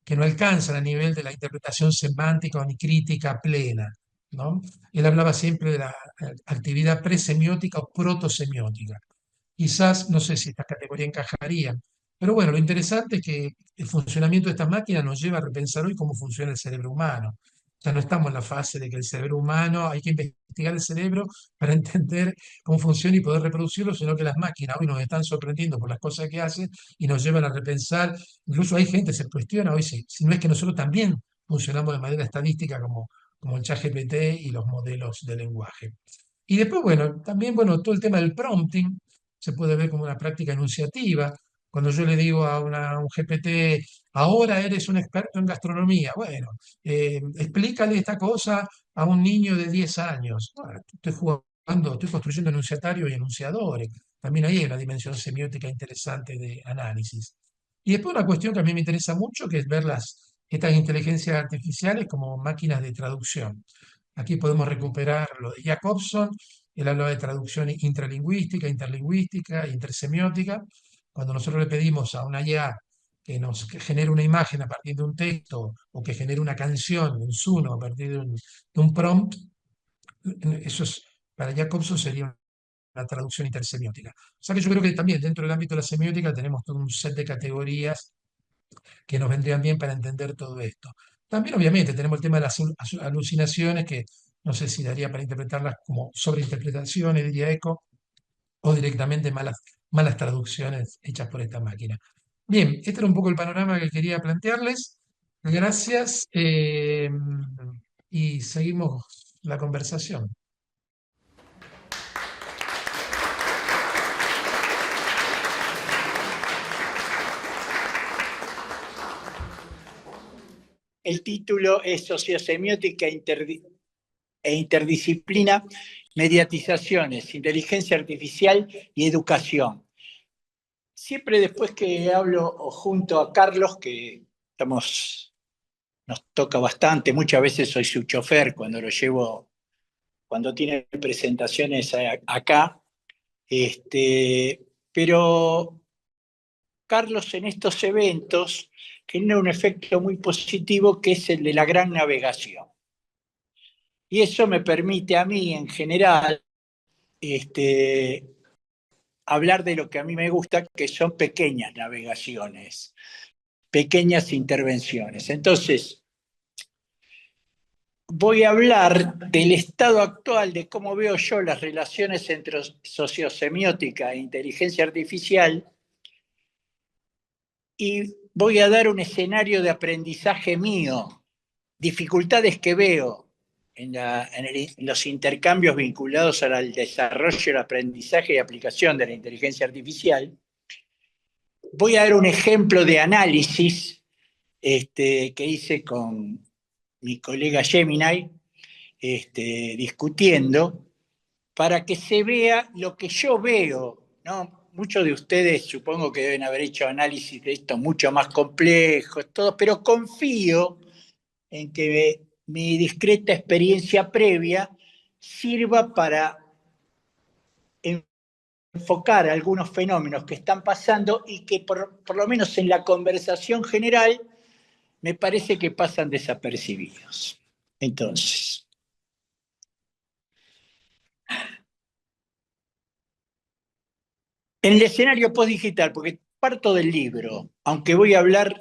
que no alcanzan a nivel de la interpretación semántica o ni crítica plena, ¿no? Él hablaba siempre de la actividad presemiótica o protosemiótica. Quizás, no sé si esta categoría encajaría, pero bueno, lo interesante es que el funcionamiento de estas máquinas nos lleva a repensar hoy cómo funciona el cerebro humano. Ya no estamos en la fase de que el cerebro humano, hay que investigar el cerebro para entender cómo funciona y poder reproducirlo, sino que las máquinas hoy nos están sorprendiendo por las cosas que hacen y nos llevan a repensar. Incluso hay gente que se cuestiona hoy si no es que nosotros también funcionamos de manera estadística como el ChatGPT y los modelos de lenguaje. Y después, bueno, también, bueno, todo el tema del prompting se puede ver como una práctica enunciativa. Cuando yo le digo a un GPT, ahora eres un experto en gastronomía, bueno, explícale esta cosa a un niño de 10 años. Bueno, estoy jugando, estoy construyendo enunciatarios y enunciadores. También ahí hay una dimensión semiótica interesante de análisis. Y después una cuestión que a mí me interesa mucho, que es ver estas inteligencias artificiales como máquinas de traducción. Aquí podemos recuperar lo de Jacobson, él hablaba de traducción intralingüística, interlingüística, intersemiótica. Cuando nosotros le pedimos a una IA que genere una imagen a partir de un texto o que genere una canción, un suno, a partir de un prompt, eso para Jacobson sería una traducción intersemiótica. O sea que yo creo que también dentro del ámbito de la semiótica tenemos todo un set de categorías que nos vendrían bien para entender todo esto. También, obviamente, tenemos el tema de las alucinaciones, que no sé si daría para interpretarlas como sobreinterpretaciones, diría Eco, o directamente malas traducciones hechas por esta máquina. Bien, este era un poco el panorama que quería plantearles. Gracias y seguimos la conversación. el título es Sociosemiótica e Interdisciplina, Mediatizaciones, Inteligencia Artificial y Educación. Siempre después que hablo junto a Carlos, que nos toca bastante, muchas veces soy su chofer cuando lo llevo, cuando tiene presentaciones acá, pero Carlos en estos eventos genera un efecto muy positivo que es el de la gran navegación. Y eso me permite a mí, en general, hablar de lo que a mí me gusta, que son pequeñas navegaciones, pequeñas intervenciones. Entonces, voy a hablar del estado actual, de cómo veo yo las relaciones entre sociosemiótica e inteligencia artificial, y voy a dar un escenario de aprendizaje mío, dificultades que veo en los intercambios vinculados al desarrollo, el aprendizaje y aplicación de la inteligencia artificial. Voy a dar un ejemplo de análisis que hice con mi colega Gemini, discutiendo, para que se vea lo que yo veo, ¿no? Muchos de ustedes supongo que deben haber hecho análisis de esto mucho más complejos, todo, pero confío en que mi discreta experiencia previa sirva para enfocar algunos fenómenos que están pasando y que por lo menos en la conversación general me parece que pasan desapercibidos. Entonces, en el escenario postdigital, porque parto del libro, aunque voy a hablar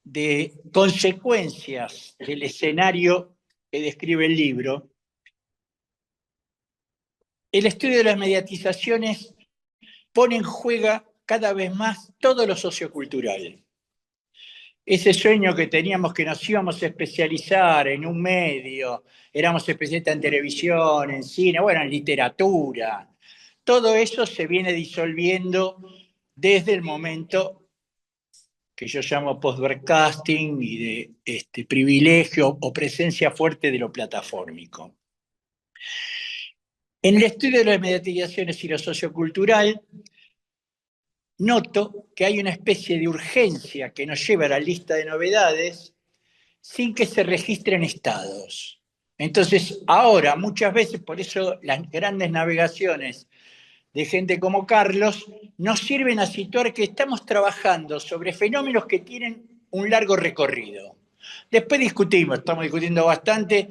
de consecuencias del escenario que describe el libro, el estudio de las mediatizaciones pone en juego cada vez más todo lo sociocultural. Ese sueño que teníamos que nos íbamos a especializar en un medio, éramos especialistas en televisión, en cine, bueno, en literatura, todo eso se viene disolviendo desde el momento que yo llamo post-broadcasting y de privilegio o presencia fuerte de lo plataformico. En el estudio de las mediatizaciones y lo sociocultural, noto que hay una especie de urgencia que nos lleva a la lista de novedades sin que se registren estados. Entonces, ahora, muchas veces, por eso las grandes navegaciones de gente como Carlos nos sirven a situar que estamos trabajando sobre fenómenos que tienen un largo recorrido. Después estamos discutiendo bastante,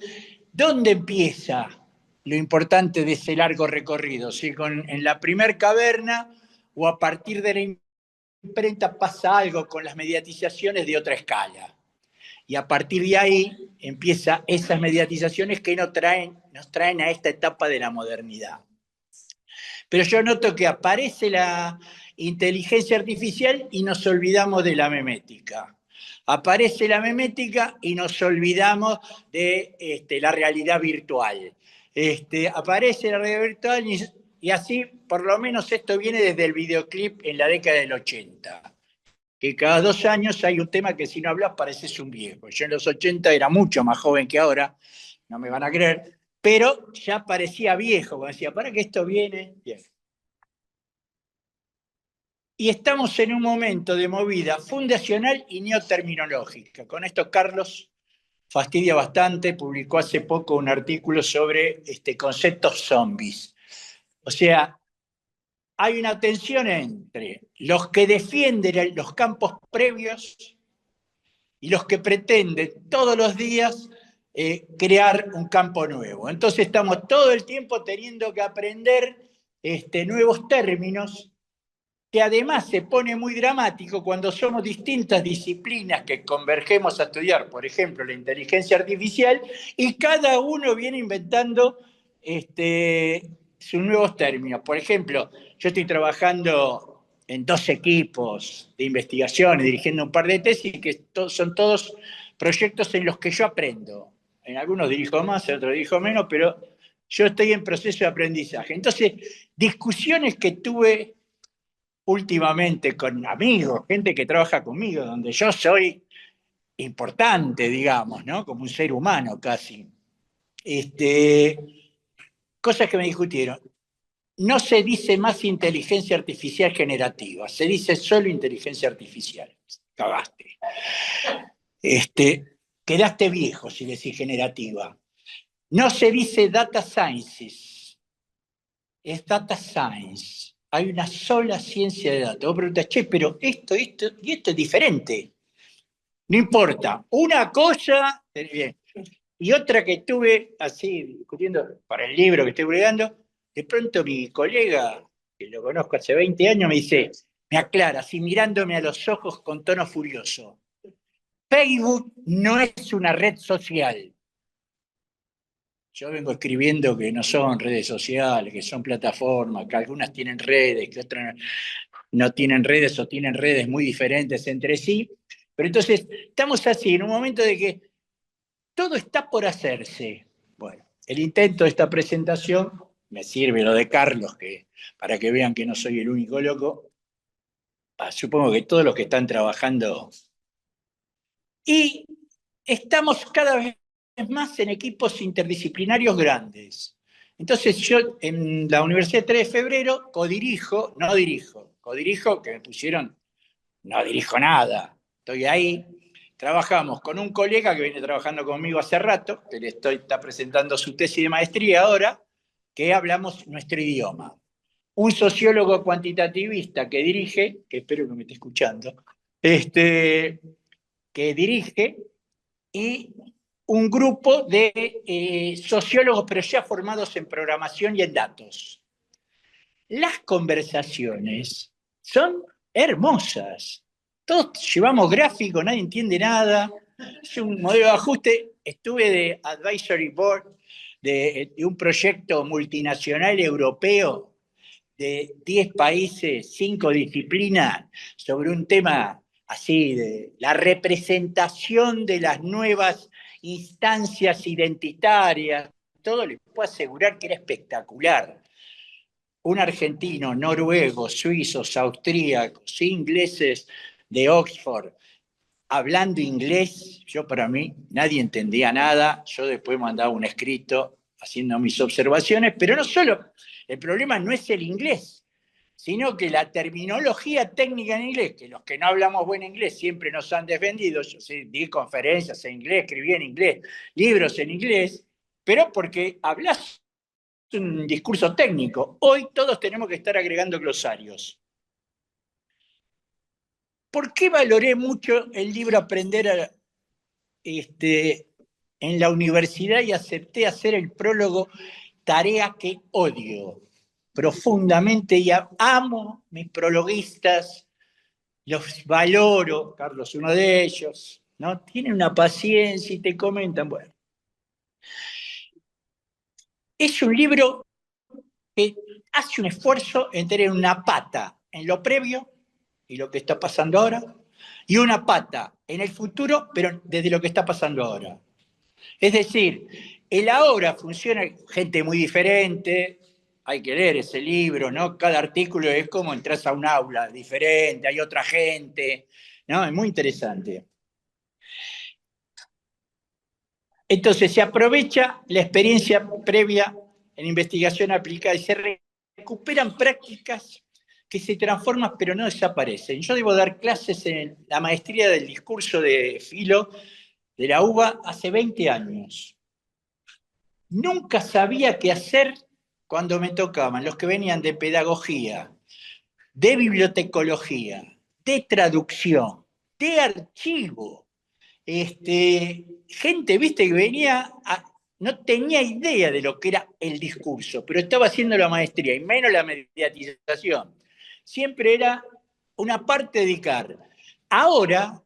¿dónde empieza lo importante de ese largo recorrido? ¿Si en la primer caverna o a partir de la imprenta pasa algo con las mediatizaciones de otra escala? Y a partir de ahí empiezan esas mediatizaciones que nos traen a esta etapa de la modernidad. Pero yo noto que aparece la inteligencia artificial y nos olvidamos de la memética. Aparece la memética y nos olvidamos de la realidad virtual. Aparece la realidad virtual y así, por lo menos esto viene desde el videoclip en la década del 80. Que cada 2 años hay un tema que si no hablas pareces un viejo. Yo en los 80 era mucho más joven que ahora, no me van a creer, pero ya parecía viejo, cuando decía, ¿para qué esto viene? Bien. Y estamos en un momento de movida fundacional y neoterminológica. Con esto Carlos fastidia bastante, publicó hace poco un artículo sobre conceptos zombies. O sea, hay una tensión entre los que defienden los campos previos y los que pretenden todos los días crear un campo nuevo. Entonces estamos todo el tiempo teniendo que aprender nuevos términos, que además se pone muy dramático cuando somos distintas disciplinas que convergemos a estudiar, por ejemplo, la inteligencia artificial, y cada uno viene inventando sus nuevos términos. Por ejemplo, yo estoy trabajando en 2 equipos de investigación y dirigiendo un par de tesis que son todos proyectos en los que yo aprendo. En algunos dirijo más, en otros dirijo menos, pero yo estoy en proceso de aprendizaje. Entonces, discusiones que tuve últimamente con amigos, gente que trabaja conmigo, donde yo soy importante, digamos, ¿no? Como un ser humano casi. Cosas que me discutieron. No se dice más inteligencia artificial generativa, se dice solo inteligencia artificial. Cagaste. Quedaste viejo si decís generativa. No se dice data sciences, es data science. Hay una sola ciencia de datos. Vos preguntás, che, pero esto y esto es diferente. No importa. Una cosa, bien. Y otra que estuve así discutiendo para el libro que estoy publicando, de pronto mi colega, que lo conozco hace 20 años, me dice, me aclara, así mirándome a los ojos con tono furioso. Facebook no es una red social. Yo vengo escribiendo que no son redes sociales, que son plataformas, que algunas tienen redes, que otras no tienen redes o tienen redes muy diferentes entre sí. Pero entonces estamos así, en un momento de que todo está por hacerse. Bueno, el intento de esta presentación, me sirve lo de Carlos, para que vean que no soy el único loco. Supongo que todos los que están trabajando. Y estamos cada vez más en equipos interdisciplinarios grandes. Entonces yo en la Universidad 3 de Febrero codirijo, que me pusieron, no dirijo nada, estoy ahí. Trabajamos con un colega que viene trabajando conmigo hace rato, que está presentando su tesis de maestría ahora, que hablamos nuestro idioma. Un sociólogo cuantitativista que dirige, que espero que me esté escuchando, que dirige, y un grupo de sociólogos, pero ya formados en programación y en datos. Las conversaciones son hermosas. Todos llevamos gráficos, nadie entiende nada. Es un modelo de ajuste. Estuve de advisory board de un proyecto multinacional europeo de 10 países, 5 disciplinas, sobre un tema así de la representación de las nuevas instancias identitarias. Todo les puedo asegurar que era espectacular. Un argentino, noruegos, suizos, austríacos, ingleses de Oxford, hablando inglés, para mí, nadie entendía nada. Yo después mandaba un escrito haciendo mis observaciones, pero no solo, el problema no es el inglés, sino que la terminología técnica en inglés, que los que no hablamos buen inglés siempre nos han defendido. Yo di conferencias en inglés, escribí en inglés, libros en inglés, pero porque hablas un discurso técnico. Hoy todos tenemos que estar agregando glosarios. ¿Por qué valoré mucho el libro Aprender en la universidad y acepté hacer el prólogo, tarea que odio profundamente y amo mis prologuistas, los valoro, Carlos uno de ellos, ¿no? Tienen una paciencia y te comentan, bueno. Es un libro que hace un esfuerzo en tener una pata en lo previo y lo que está pasando ahora, y una pata en el futuro, pero desde lo que está pasando ahora. Es decir, el ahora funciona, gente muy diferente, hay que leer ese libro, ¿no? Cada artículo es como entras a un aula diferente, hay otra gente, ¿no? Es muy interesante. Entonces se aprovecha la experiencia previa en investigación aplicada y se recuperan prácticas que se transforman pero no desaparecen. Yo debo dar clases en la maestría del discurso de Filo de la UBA hace 20 años. Nunca sabía qué hacer cuando me tocaban los que venían de pedagogía, de bibliotecología, de traducción, de archivo. Gente, viste, que venía, no tenía idea de lo que era el discurso, pero estaba haciendo la maestría, y menos la mediatización. Siempre era una parte dedicar. Ahora,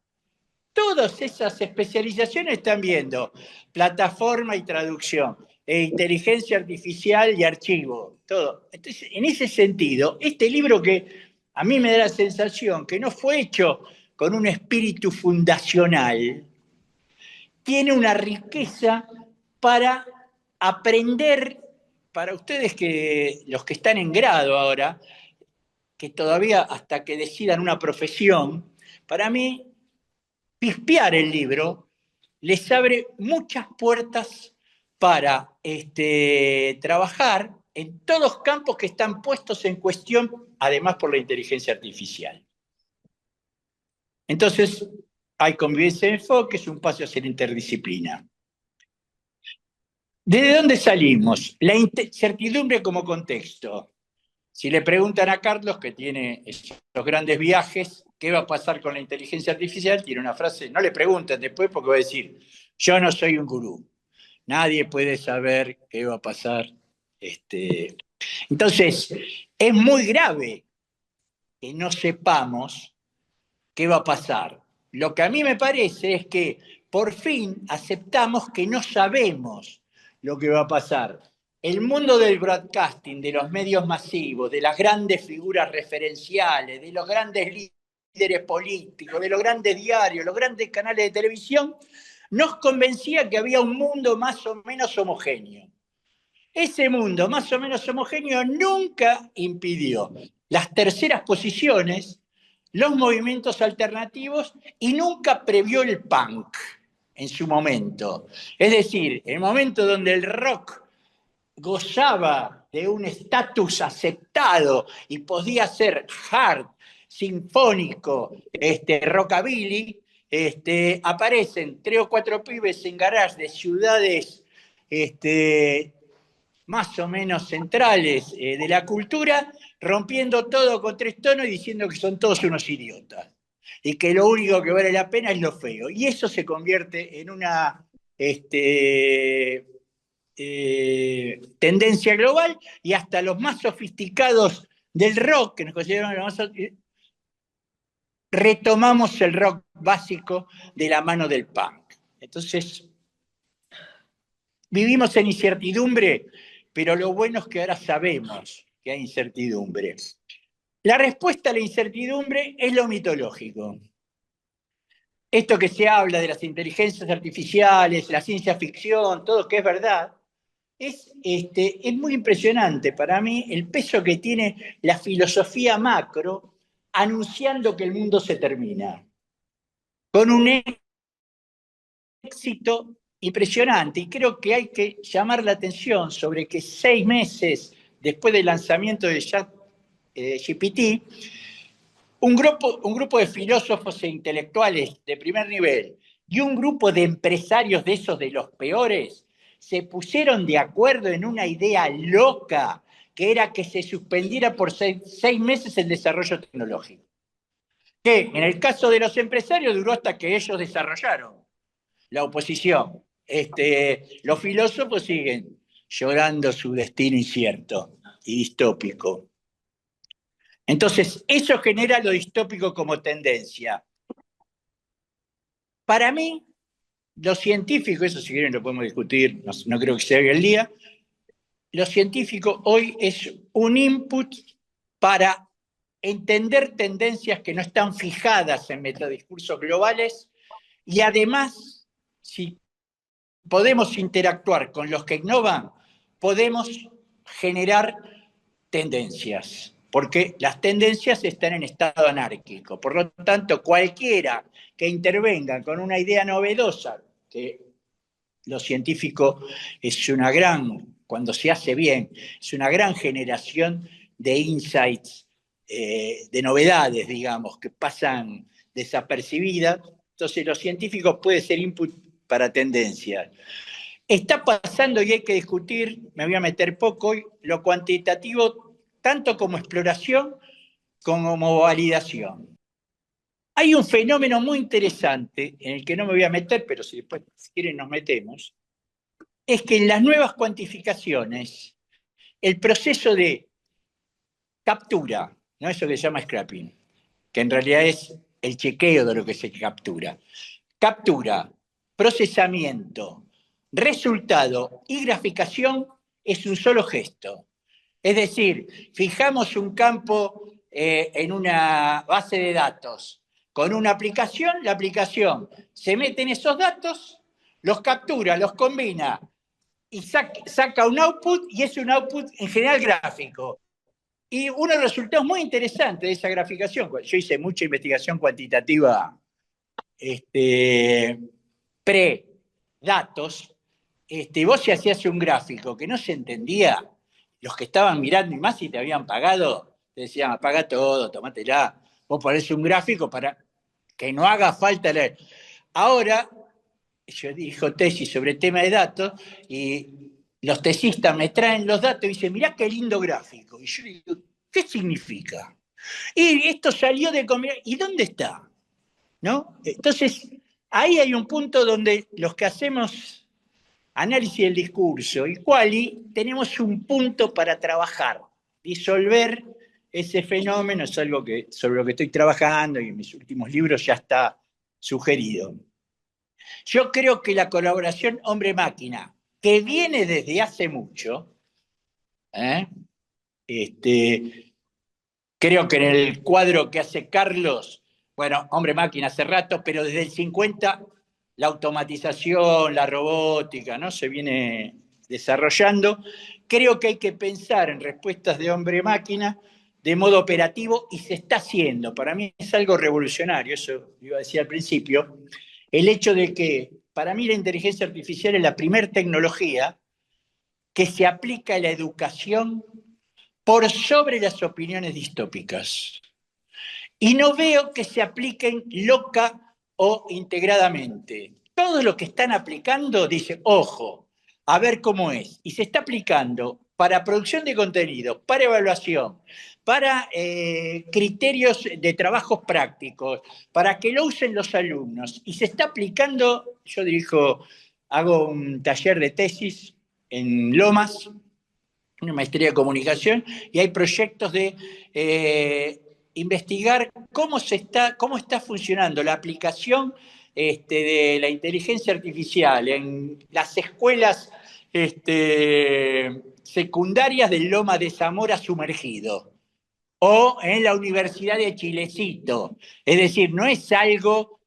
todas esas especializaciones están viendo plataforma y traducción, inteligencia artificial y archivo, todo. Entonces, en ese sentido, este libro que a mí me da la sensación que no fue hecho con un espíritu fundacional, tiene una riqueza para aprender, para ustedes los que están en grado ahora, que todavía hasta que decidan una profesión, para mí pispear el libro les abre muchas puertas para trabajar en todos campos que están puestos en cuestión, además por la inteligencia artificial. Entonces, hay convivencia de enfoque, es un paso hacia la interdisciplina. ¿Desde dónde salimos? La incertidumbre como contexto. Si le preguntan a Carlos, que tiene esos grandes viajes, ¿qué va a pasar con la inteligencia artificial? Tiene una frase, no le pregunten después porque va a decir, yo no soy un gurú, nadie puede saber qué va a pasar. Entonces, es muy grave que no sepamos qué va a pasar. Lo que a mí me parece es que por fin aceptamos que no sabemos lo que va a pasar. El mundo del broadcasting, de los medios masivos, de las grandes figuras referenciales, de los grandes líderes políticos, de los grandes diarios, los grandes canales de televisión, nos convencía que había un mundo más o menos homogéneo. Ese mundo más o menos homogéneo nunca impidió las terceras posiciones, los movimientos alternativos y nunca previó el punk en su momento. Es decir, el momento donde el rock gozaba de un estatus aceptado y podía ser hard, sinfónico, rockabilly, aparecen 3 o 4 pibes en garage de ciudades más o menos centrales de la cultura, rompiendo todo con 3 tonos y diciendo que son todos unos idiotas y que lo único que vale la pena es lo feo. Y eso se convierte en una tendencia global, y hasta los más sofisticados del rock, que nos consideramos los más, retomamos el rock básico de la mano del punk. Entonces, vivimos en incertidumbre, pero lo bueno es que ahora sabemos que hay incertidumbre. La respuesta a la incertidumbre es lo mitológico. Esto que se habla de las inteligencias artificiales, la ciencia ficción, todo que es verdad, es muy impresionante para mí el peso que tiene la filosofía macro anunciando que el mundo se termina. Con un éxito impresionante, y creo que hay que llamar la atención sobre que 6 meses después del lanzamiento de ChatGPT, un grupo de filósofos e intelectuales de primer nivel y un grupo de empresarios de esos de los peores se pusieron de acuerdo en una idea loca, que era que se suspendiera por 6 meses el desarrollo tecnológico. Que en el caso de los empresarios duró hasta que ellos desarrollaron. La oposición. Los filósofos siguen llorando su destino incierto y distópico. Entonces, eso genera lo distópico como tendencia. Para mí, lo científico, eso si quieren lo podemos discutir, no creo que sea hoy el día, lo científico hoy es un input para entender tendencias que no están fijadas en metadiscursos globales, y además, si podemos interactuar con los que innovan, podemos generar tendencias, porque las tendencias están en estado anárquico. Por lo tanto, cualquiera que intervenga con una idea novedosa, que lo científico es una gran, cuando se hace bien, es una gran generación de insights, de novedades, digamos, que pasan desapercibidas. Entonces, lo científico puede ser input para tendencias. Está pasando, y hay que discutir, me voy a meter poco hoy, lo cuantitativo, tanto como exploración como validación. Hay un fenómeno muy interesante, en el que no me voy a meter, pero si después si quieren nos metemos, es que en las nuevas cuantificaciones, el proceso de captura, no eso que se llama scrapping, que en realidad es el chequeo de lo que se captura, procesamiento, resultado y graficación es un solo gesto. Es decir, fijamos un campo en una base de datos con una aplicación, la aplicación se mete en esos datos, los captura, los combina y saca un output, y es un output en general gráfico. Y unos resultados muy interesantes de esa graficación. Yo hice mucha investigación cuantitativa pre-datos, vos si hacías un gráfico que no se entendía, los que estaban mirando y más si te habían pagado, te decían, apaga todo, tomátela. Vos ponés un gráfico para que no haga falta leer. Ahora, yo dirijo tesis sobre tema de datos y los tesistas me traen los datos y dicen, mirá qué lindo gráfico. Y yo digo, ¿qué significa? Y esto salió de comer, ¿y dónde está? ¿No? Entonces, ahí hay un punto donde los que hacemos análisis del discurso y quali tenemos un punto para trabajar, disolver ese fenómeno, es algo que, sobre lo que estoy trabajando y en mis últimos libros ya está sugerido. Yo creo que la colaboración hombre-máquina, que viene desde hace mucho, creo que en el cuadro que hace Carlos, bueno, hombre-máquina hace rato, pero desde el 50 la automatización, la robótica, ¿no? Se viene desarrollando. Creo que hay que pensar en respuestas de hombre-máquina de modo operativo y se está haciendo. Para mí es algo revolucionario, eso iba a decir al principio, el hecho de que para mí la inteligencia artificial es la primer tecnología que se aplica a la educación por sobre las opiniones distópicas. Y no veo que se apliquen loca o integradamente. Todo lo que están aplicando dice, ojo, a ver cómo es. Y se está aplicando para producción de contenido, para evaluación, para criterios de trabajos prácticos, para que lo usen los alumnos. Y se está aplicando, yo dirijo, hago un taller de tesis en Lomas, una maestría de comunicación, y hay proyectos de investigar cómo está funcionando la aplicación de la inteligencia artificial en las escuelas secundarias del Loma de Zamora sumergido o en la Universidad de Chilecito. Es decir, no es algo,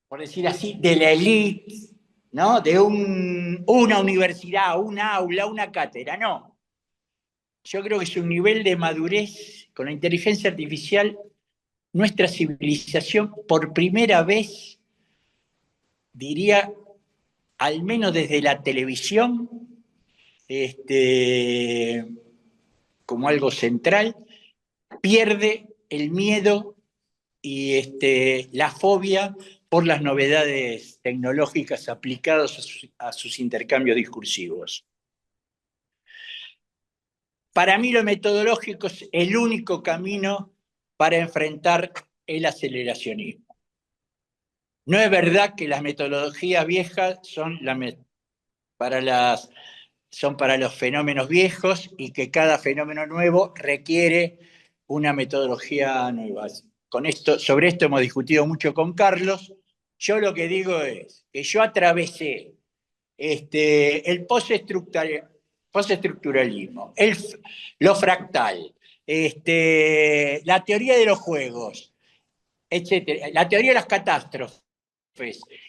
por decir así, de la élite, ¿no? De una universidad, un aula, una cátedra, no. Yo creo que es un nivel de madurez con la inteligencia artificial. Nuestra civilización, por primera vez, diría, al menos desde la televisión, como algo central, pierde el miedo y la fobia por las novedades tecnológicas aplicadas a sus intercambios discursivos. Para mí lo metodológico es el único camino para enfrentar el aceleracionismo. No es verdad que las metodologías viejas son para los fenómenos viejos y que cada fenómeno nuevo requiere una metodología nueva. Sobre esto hemos discutido mucho con Carlos. Yo lo que digo es que yo atravesé el postestructuralismo, lo fractal, la teoría de los juegos, etcétera, la teoría de las catástrofes,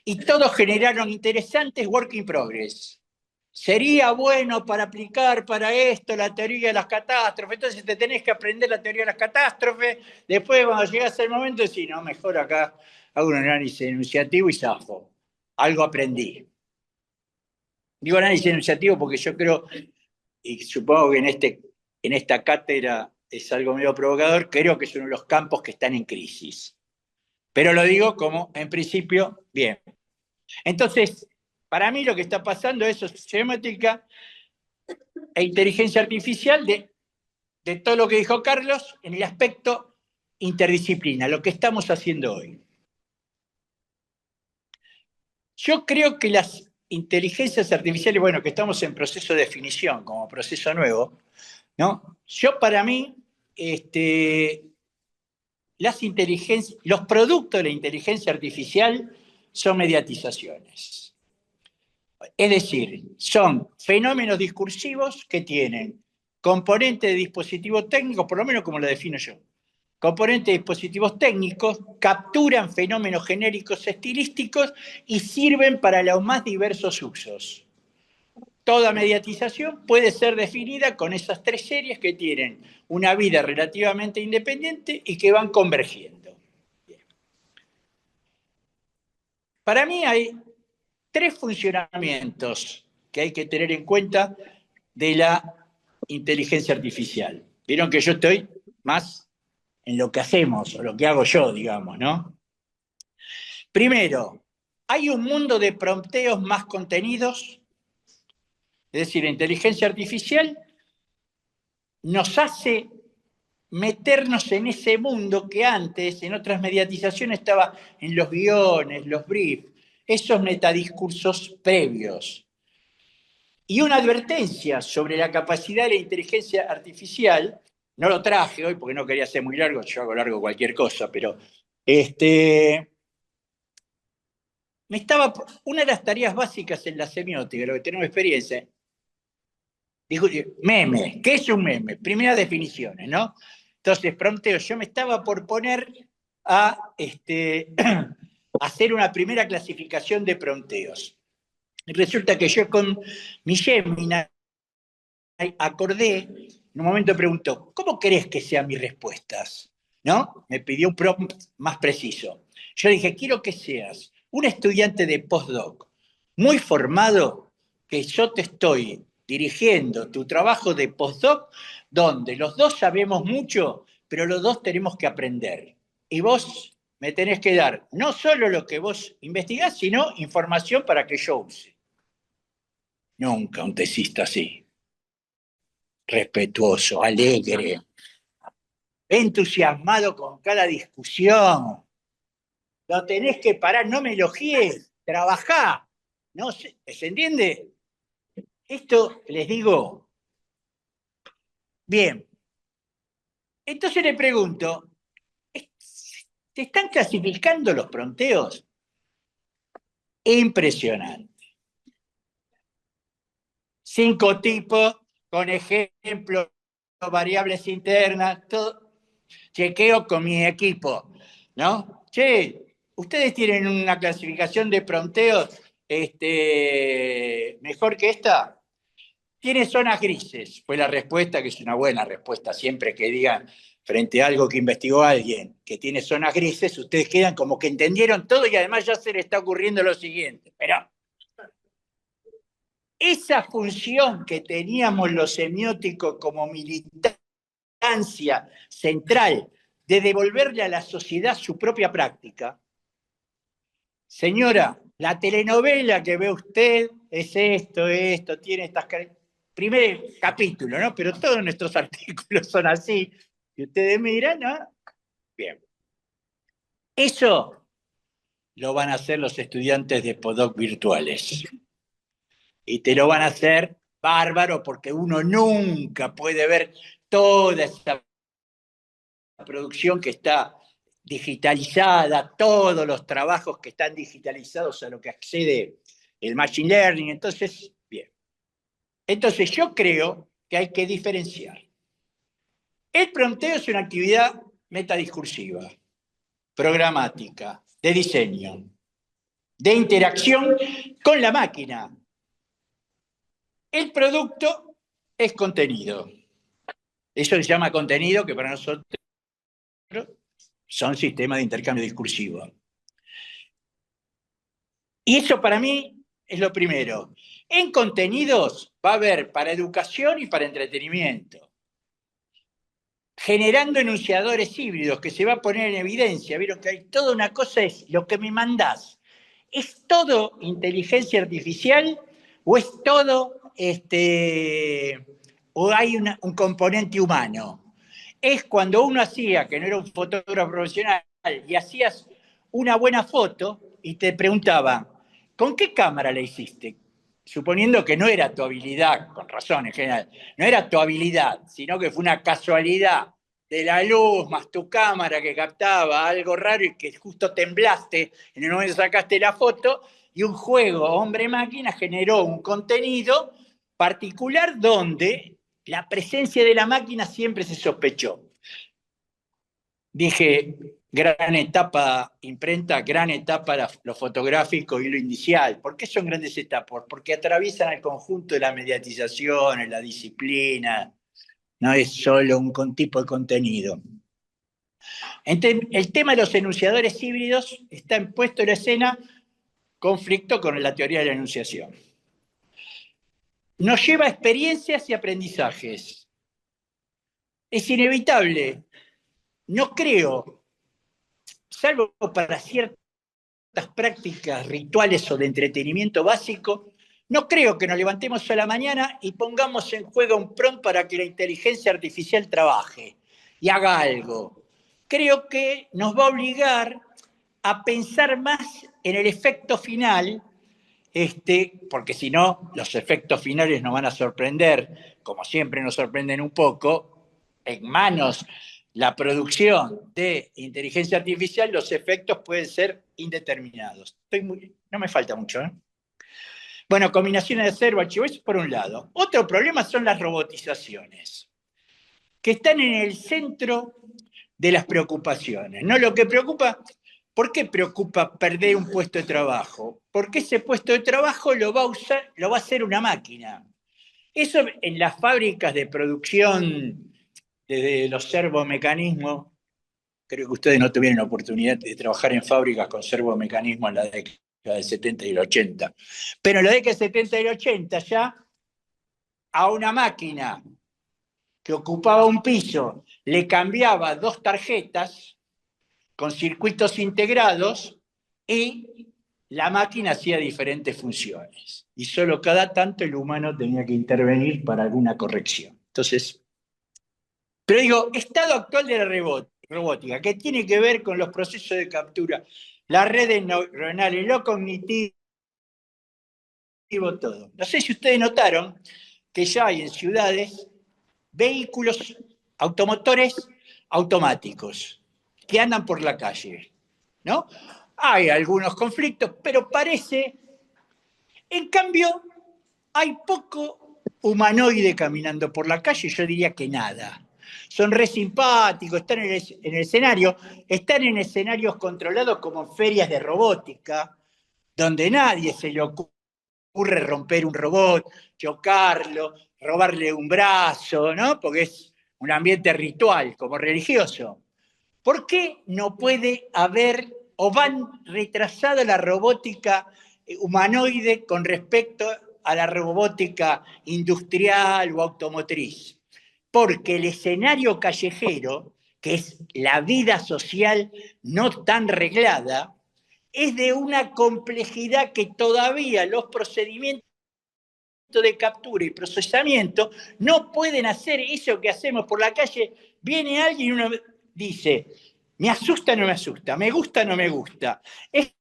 y todos generaron interesantes work in progress. Sería bueno para aplicar para esto la teoría de las catástrofes, entonces te tenés que aprender la teoría de las catástrofes, después cuando llegás al momento decís, no, mejor acá hago un análisis enunciativo y zafo, algo aprendí. Digo análisis enunciativo porque yo creo, y supongo que en esta cátedra es algo medio provocador, creo que es uno de los campos que están en crisis. Pero lo digo como, en principio, bien. Entonces, para mí lo que está pasando es sociométrica e inteligencia artificial de todo lo que dijo Carlos en el aspecto interdisciplina, lo que estamos haciendo hoy. Yo creo que las inteligencias artificiales, bueno, que estamos en proceso de definición, como proceso nuevo, ¿no? Yo para mí, los productos de la inteligencia artificial son mediatizaciones. Es decir, son fenómenos discursivos que tienen componente de dispositivos técnicos, por lo menos como lo defino yo. Componentes de dispositivos técnicos, capturan fenómenos genéricos estilísticos y sirven para los más diversos usos. Toda mediatización puede ser definida con esas tres series que tienen una vida relativamente independiente y que van convergiendo. Bien. Para mí hay 3 funcionamientos que hay que tener en cuenta de la inteligencia artificial. Vieron que yo estoy más en lo que hacemos, o lo que hago yo, digamos, ¿no? Primero, hay un mundo de prompteos más contenidos, es decir, la inteligencia artificial nos hace meternos en ese mundo que antes, en otras mediatizaciones, estaba en los guiones, los briefs, esos metadiscursos previos. Y una advertencia sobre la capacidad de la inteligencia artificial, no lo traje hoy porque no quería ser muy largo, yo hago largo cualquier cosa, pero una de las tareas básicas en la semiótica, lo que tenemos experiencia, dijo, meme, ¿qué es un meme? Primeras definiciones, ¿no? Entonces, prompteo, yo me estaba por poner a hacer una primera clasificación de prompteos. Y resulta que yo con mi Gemini acordé, en un momento preguntó, ¿cómo querés que sean mis respuestas? ¿No? Me pidió un prompt más preciso. Yo dije, quiero que seas un estudiante de postdoc muy formado, que yo te estoy dirigiendo tu trabajo de postdoc, donde los dos sabemos mucho, pero los dos tenemos que aprender. Y vos me tenés que dar no solo lo que vos investigás, sino información para que yo use. Nunca un tesista así. Respetuoso, alegre, entusiasmado con cada discusión. Lo tenés que parar, no me elogies, trabajá. ¿No se entiende? Esto les digo. Bien. Entonces le pregunto, ¿te están clasificando los pronteos? Impresionante. 5 tipos con ejemplos, variables internas, todo. Chequeo con mi equipo, ¿no? Che, ustedes tienen una clasificación de pronteos mejor que esta. Tiene zonas grises, fue la respuesta, que es una buena respuesta. Siempre que digan frente a algo que investigó alguien que tiene zonas grises, ustedes quedan como que entendieron todo y además ya se le está ocurriendo lo siguiente. Pero esa función que teníamos los semióticos como militancia central de devolverle a la sociedad su propia práctica. Señora, la telenovela que ve usted es esto, tiene estas características. Primer capítulo, ¿no? Pero todos nuestros artículos son así. Y ustedes miran, ¿no? Bien. Eso lo van a hacer los estudiantes de postdoc virtuales. Y te lo van a hacer bárbaro, porque uno nunca puede ver toda esa producción que está digitalizada, todos los trabajos que están digitalizados a lo que accede el Machine Learning. Entonces, bien. Entonces yo creo que hay que diferenciar. El prompteo es una actividad metadiscursiva, programática, de diseño, de interacción con la máquina. El producto es contenido. Eso se llama contenido, que para nosotros son sistemas de intercambio discursivo. Y eso para mí es lo primero. En contenidos va a haber para educación y para entretenimiento. Generando enunciadores híbridos que se va a poner en evidencia. Vieron que hay toda una cosa, es lo que me mandás. ¿Es todo inteligencia artificial o es todo, o hay un componente humano? Es cuando uno hacía, que no era un fotógrafo profesional, y hacías una buena foto y te preguntaban, ¿con qué cámara la hiciste? Suponiendo que no era tu habilidad, con razón en general, no era tu habilidad, sino que fue una casualidad de la luz más tu cámara que captaba algo raro y que justo temblaste en el momento que sacaste la foto, y un juego hombre-máquina generó un contenido particular donde la presencia de la máquina siempre se sospechó. Dije, gran etapa imprenta, gran etapa lo fotográfico y lo inicial. ¿Por qué son grandes etapas? Porque atraviesan el conjunto de la mediatización, la disciplina, no es solo un tipo de contenido. Entonces, el tema de los enunciadores híbridos está puesto en la escena conflicto con la teoría de la enunciación. Nos lleva a experiencias y aprendizajes. Es inevitable. No creo, salvo para ciertas prácticas rituales o de entretenimiento básico, no creo que nos levantemos a la mañana y pongamos en juego un prompt para que la inteligencia artificial trabaje y haga algo. Creo que nos va a obligar a pensar más en el efecto final, porque si no, los efectos finales nos van a sorprender, como siempre nos sorprenden un poco, en manos la producción de inteligencia artificial, los efectos pueden ser indeterminados. No me falta mucho, ¿eh? Bueno, combinaciones de acervo, archivo, eso por un lado. Otro problema son las robotizaciones, que están en el centro de las preocupaciones. ¿No? Lo que preocupa, ¿por qué preocupa perder un puesto de trabajo? Porque ese puesto de trabajo lo va a hacer una máquina. Eso en las fábricas de producción de los servomecanismos, creo que ustedes no tuvieron la oportunidad de trabajar en fábricas con servomecanismos en la década del 70 y el 80. Pero en la década del 70 y el 80 ya a una máquina que ocupaba un piso le cambiaba 2 tarjetas con circuitos integrados y la máquina hacía diferentes funciones. Y solo cada tanto el humano tenía que intervenir para alguna corrección. Entonces, pero digo, estado actual de la robótica, que tiene que ver con los procesos de captura, las redes neuronales, lo cognitivo, todo. No sé si ustedes notaron que ya hay en ciudades vehículos automotores automáticos que andan por la calle, ¿no? Hay algunos conflictos, pero parece, en cambio, hay poco humanoide caminando por la calle, yo diría que nada. Son re simpáticos, están en el escenario, están en escenarios controlados como ferias de robótica, donde nadie se le ocurre romper un robot, chocarlo, robarle un brazo, ¿no? Porque es un ambiente ritual, como religioso. ¿Por qué no puede haber o van retrasada la robótica humanoide con respecto a la robótica industrial o automotriz? Porque el escenario callejero, que es la vida social no tan reglada, es de una complejidad que todavía los procedimientos de captura y procesamiento no pueden hacer eso que hacemos por la calle. Viene alguien y uno dice, ¿me asusta o no me asusta? ¿Me gusta o no me gusta? ¿Es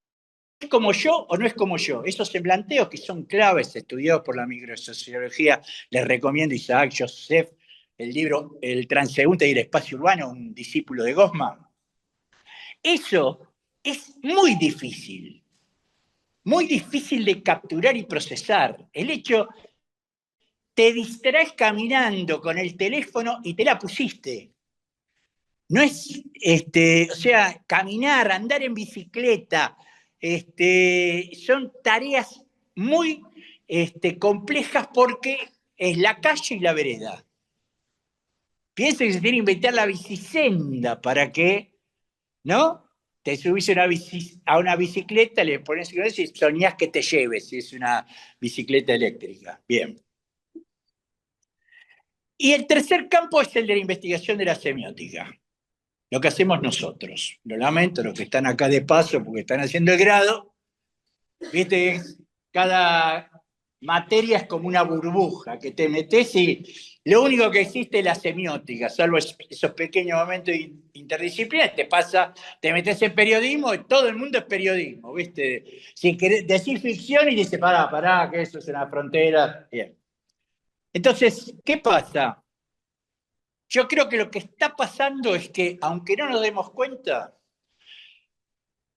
como yo o no es como yo? Esos planteos que son claves estudiados por la microsociología, les recomiendo Isaac Joseph, el libro El transeúnte y el espacio urbano, un discípulo de Goffman. Eso es muy difícil de capturar y procesar. El hecho, te distraes caminando con el teléfono y te la pusiste. No es, o sea, caminar, andar en bicicleta, son tareas muy complejas porque es la calle y la vereda. Piensa que se tiene que inventar la bicisenda para que, ¿no? Te subís a una bicicleta, le pones y soñás que te lleves, si es una bicicleta eléctrica. Bien. Y el tercer campo es el de la investigación de la semiótica. Lo que hacemos nosotros. Lo lamento, los que están acá de paso porque están haciendo el grado. Viste, cada materia es como una burbuja que te metes y lo único que existe es la semiótica, salvo esos pequeños momentos interdisciplinarios. Te metes en periodismo y todo el mundo es periodismo, ¿viste? Si querés decir ficción y dice, pará, que eso es una frontera. Bien. Entonces, ¿qué pasa? Yo creo que lo que está pasando es que, aunque no nos demos cuenta,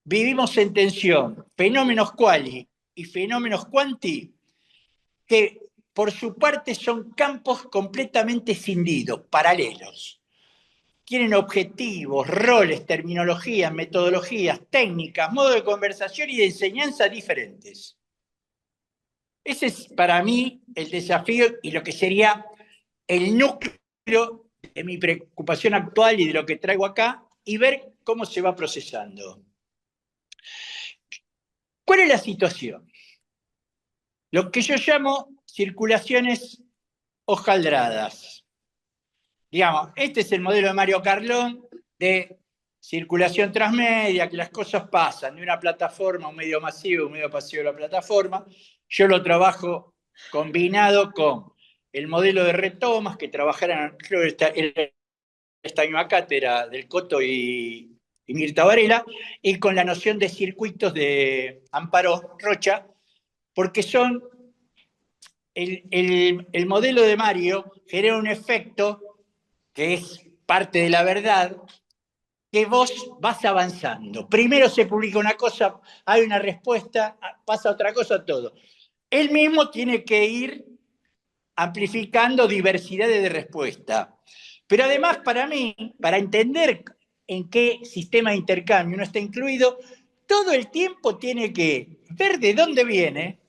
vivimos en tensión, fenómenos quali y fenómenos quanti, que por su parte son campos completamente escindidos, paralelos. Tienen objetivos, roles, terminologías, metodologías, técnicas, modos de conversación y de enseñanza diferentes. Ese es para mí el desafío y lo que sería el núcleo de mi preocupación actual y de lo que traigo acá, y ver cómo se va procesando. ¿Cuál es la situación? Lo que yo llamo circulaciones hojaldradas. Digamos, este es el modelo de Mario Carlón de circulación transmedia, que las cosas pasan de una plataforma a un medio masivo, un medio pasivo de la plataforma. Yo lo trabajo combinado con el modelo de retomas que trabajaron, creo que esta misma cátedra del Coto y Mirta Varela, y con la noción de circuitos de Amparo Rocha, porque son el modelo de Mario genera un efecto que es parte de la verdad, que vos vas avanzando. Primero se publica una cosa, hay una respuesta, pasa otra cosa, todo. Él mismo tiene que ir amplificando diversidades de respuesta. Pero además, para mí, para entender en qué sistema de intercambio uno está incluido, todo el tiempo tiene que ver de dónde viene.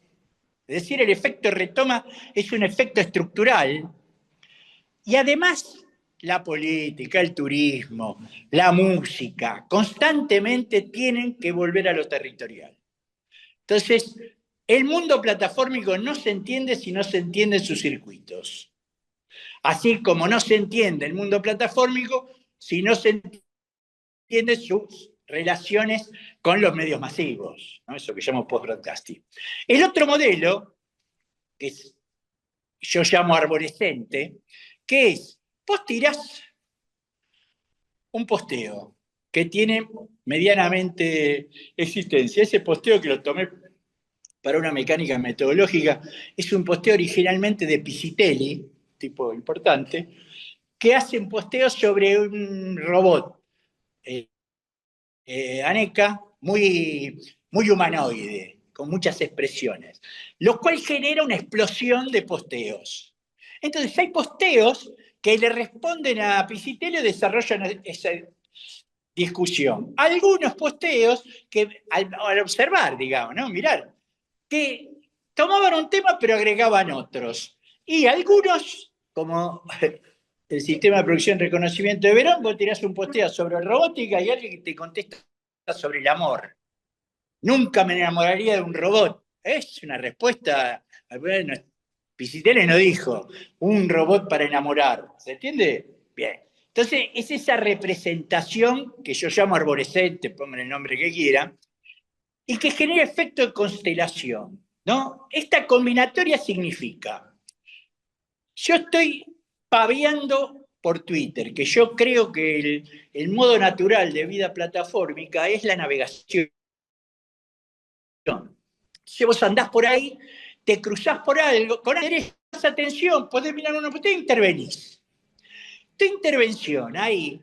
Es decir, el efecto retoma es un efecto estructural. Y además, la política, el turismo, la música, constantemente tienen que volver a lo territorial. Entonces, el mundo platformico no se entiende si no se entienden sus circuitos. Así como no se entiende el mundo platformico si no se entienden sus relaciones con los medios masivos, ¿no? Eso que llamo post-broadcasting. El otro modelo, que yo llamo arborescente, que es, vos tirás un posteo que tiene medianamente existencia. Ese posteo que lo tomé para una mecánica metodológica es un posteo originalmente de Pisitelli, tipo importante, que hace un posteo sobre un robot, Aneca, muy humanoide, con muchas expresiones, lo cual genera una explosión de posteos. Entonces hay posteos que le responden a Pisitelli y desarrollan esa discusión. Algunos posteos que al observar, digamos, ¿no? Mirar, que tomaban un tema pero agregaban otros. Y algunos, como el sistema de producción y reconocimiento de Verón, vos tirás un posteo sobre robótica y alguien te contesta sobre el amor. Nunca me enamoraría de un robot. Es una respuesta, bueno, Pisitelli no dijo, un robot para enamorar. ¿Se entiende? Bien. Entonces, es esa representación que yo llamo arborescente, pongan el nombre que quieran, y que genera efecto de constelación, ¿no? Esta combinatoria significa, yo estoy paviando por Twitter, que yo creo que el modo natural de vida platformica es la navegación. Si vos andás por ahí, te cruzás por algo, con interés, atención, podés mirar una posteo e intervenís. Tu intervención ahí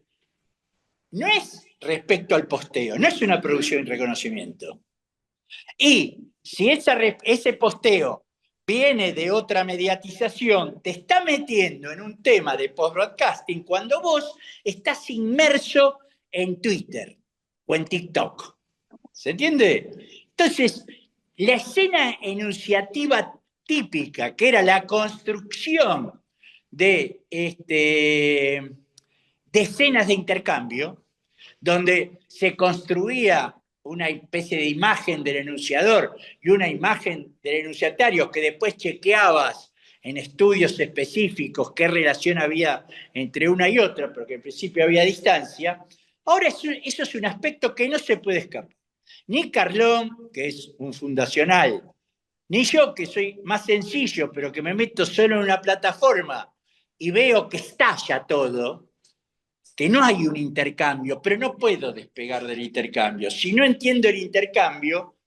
no es respecto al posteo, no es una producción y reconocimiento. Y si ese posteo viene de otra mediatización, te está metiendo en un tema de post-broadcasting cuando vos estás inmerso en Twitter o en TikTok. ¿Se entiende? Entonces, la escena enunciativa típica, que era la construcción de escenas de intercambio, donde se construía una especie de imagen del enunciador y una imagen del enunciatario que después chequeabas en estudios específicos qué relación había entre una y otra, porque en principio había distancia. Ahora eso es un aspecto que no se puede escapar. Ni Carlón, que es un fundacional, ni yo, que soy más sencillo, pero que me meto solo en una plataforma y veo que estalla todo, que no hay un intercambio, pero no puedo despegar del intercambio. Si no entiendo el intercambio,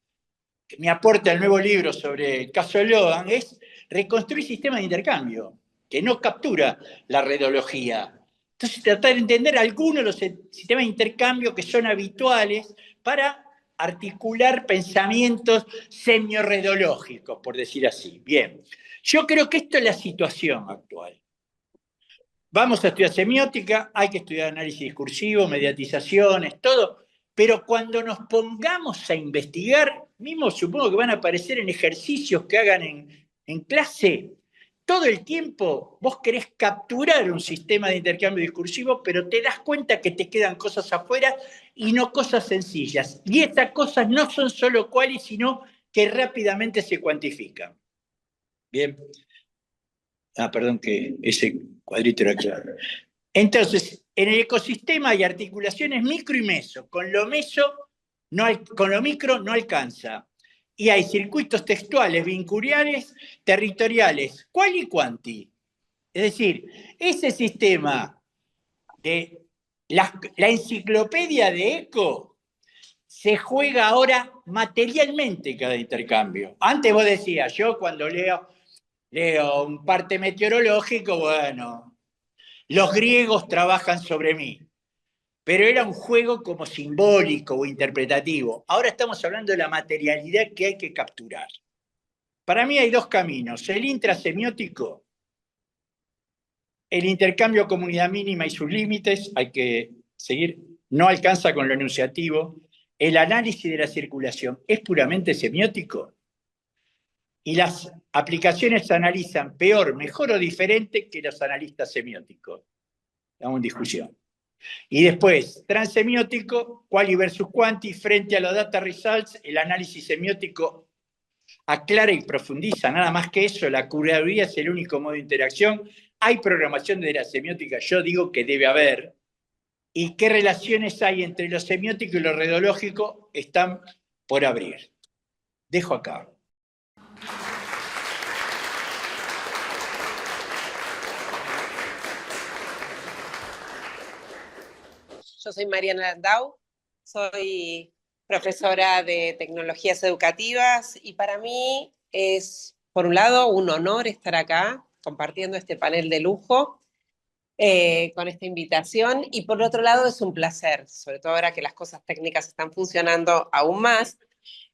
que me aporta el nuevo libro sobre el caso Logan, es reconstruir sistemas de intercambio, que no captura la redología. Entonces, tratar de entender algunos de los sistemas de intercambio que son habituales para articular pensamientos semiorredológicos, por decir así. Bien, yo creo que esto es la situación actual. Vamos a estudiar semiótica, hay que estudiar análisis discursivo, mediatizaciones, todo, pero cuando nos pongamos a investigar, mismo supongo que van a aparecer en ejercicios que hagan en clase, todo el tiempo vos querés capturar un sistema de intercambio discursivo, pero te das cuenta que te quedan cosas afuera y no cosas sencillas. Y estas cosas no son solo cuáles, sino que rápidamente se cuantifican. Bien. Perdón que ese cuadrito era claro. Entonces, en el ecosistema hay articulaciones micro y meso. Con lo micro no alcanza. Y hay circuitos textuales, vinculares, territoriales, quali y quanti. Es decir, ese sistema de la enciclopedia de ECO se juega ahora materialmente cada intercambio. Antes vos decías, yo cuando leo un parte meteorológico, bueno, los griegos trabajan sobre mí, pero era un juego como simbólico o interpretativo. Ahora estamos hablando de la materialidad que hay que capturar. Para mí hay dos caminos, el intrasemiótico, el intercambio comunidad mínima y sus límites, hay que seguir, no alcanza con lo enunciativo, el análisis de la circulación es puramente semiótico, y las aplicaciones se analizan peor, mejor o diferente que los analistas semióticos. Estamos en discusión. Y después, transemiótico, quali versus quanti, frente a los data results, el análisis semiótico aclara y profundiza, nada más que eso, la curaduría es el único modo de interacción. Hay programación de la semiótica, yo digo que debe haber, y qué relaciones hay entre lo semiótico y lo redológico están por abrir. Dejo acá. Yo soy Mariana Landau, soy profesora de tecnologías educativas y para mí es, por un lado, un honor estar acá compartiendo este panel de lujo con esta invitación y por otro lado es un placer, sobre todo ahora que las cosas técnicas están funcionando aún más,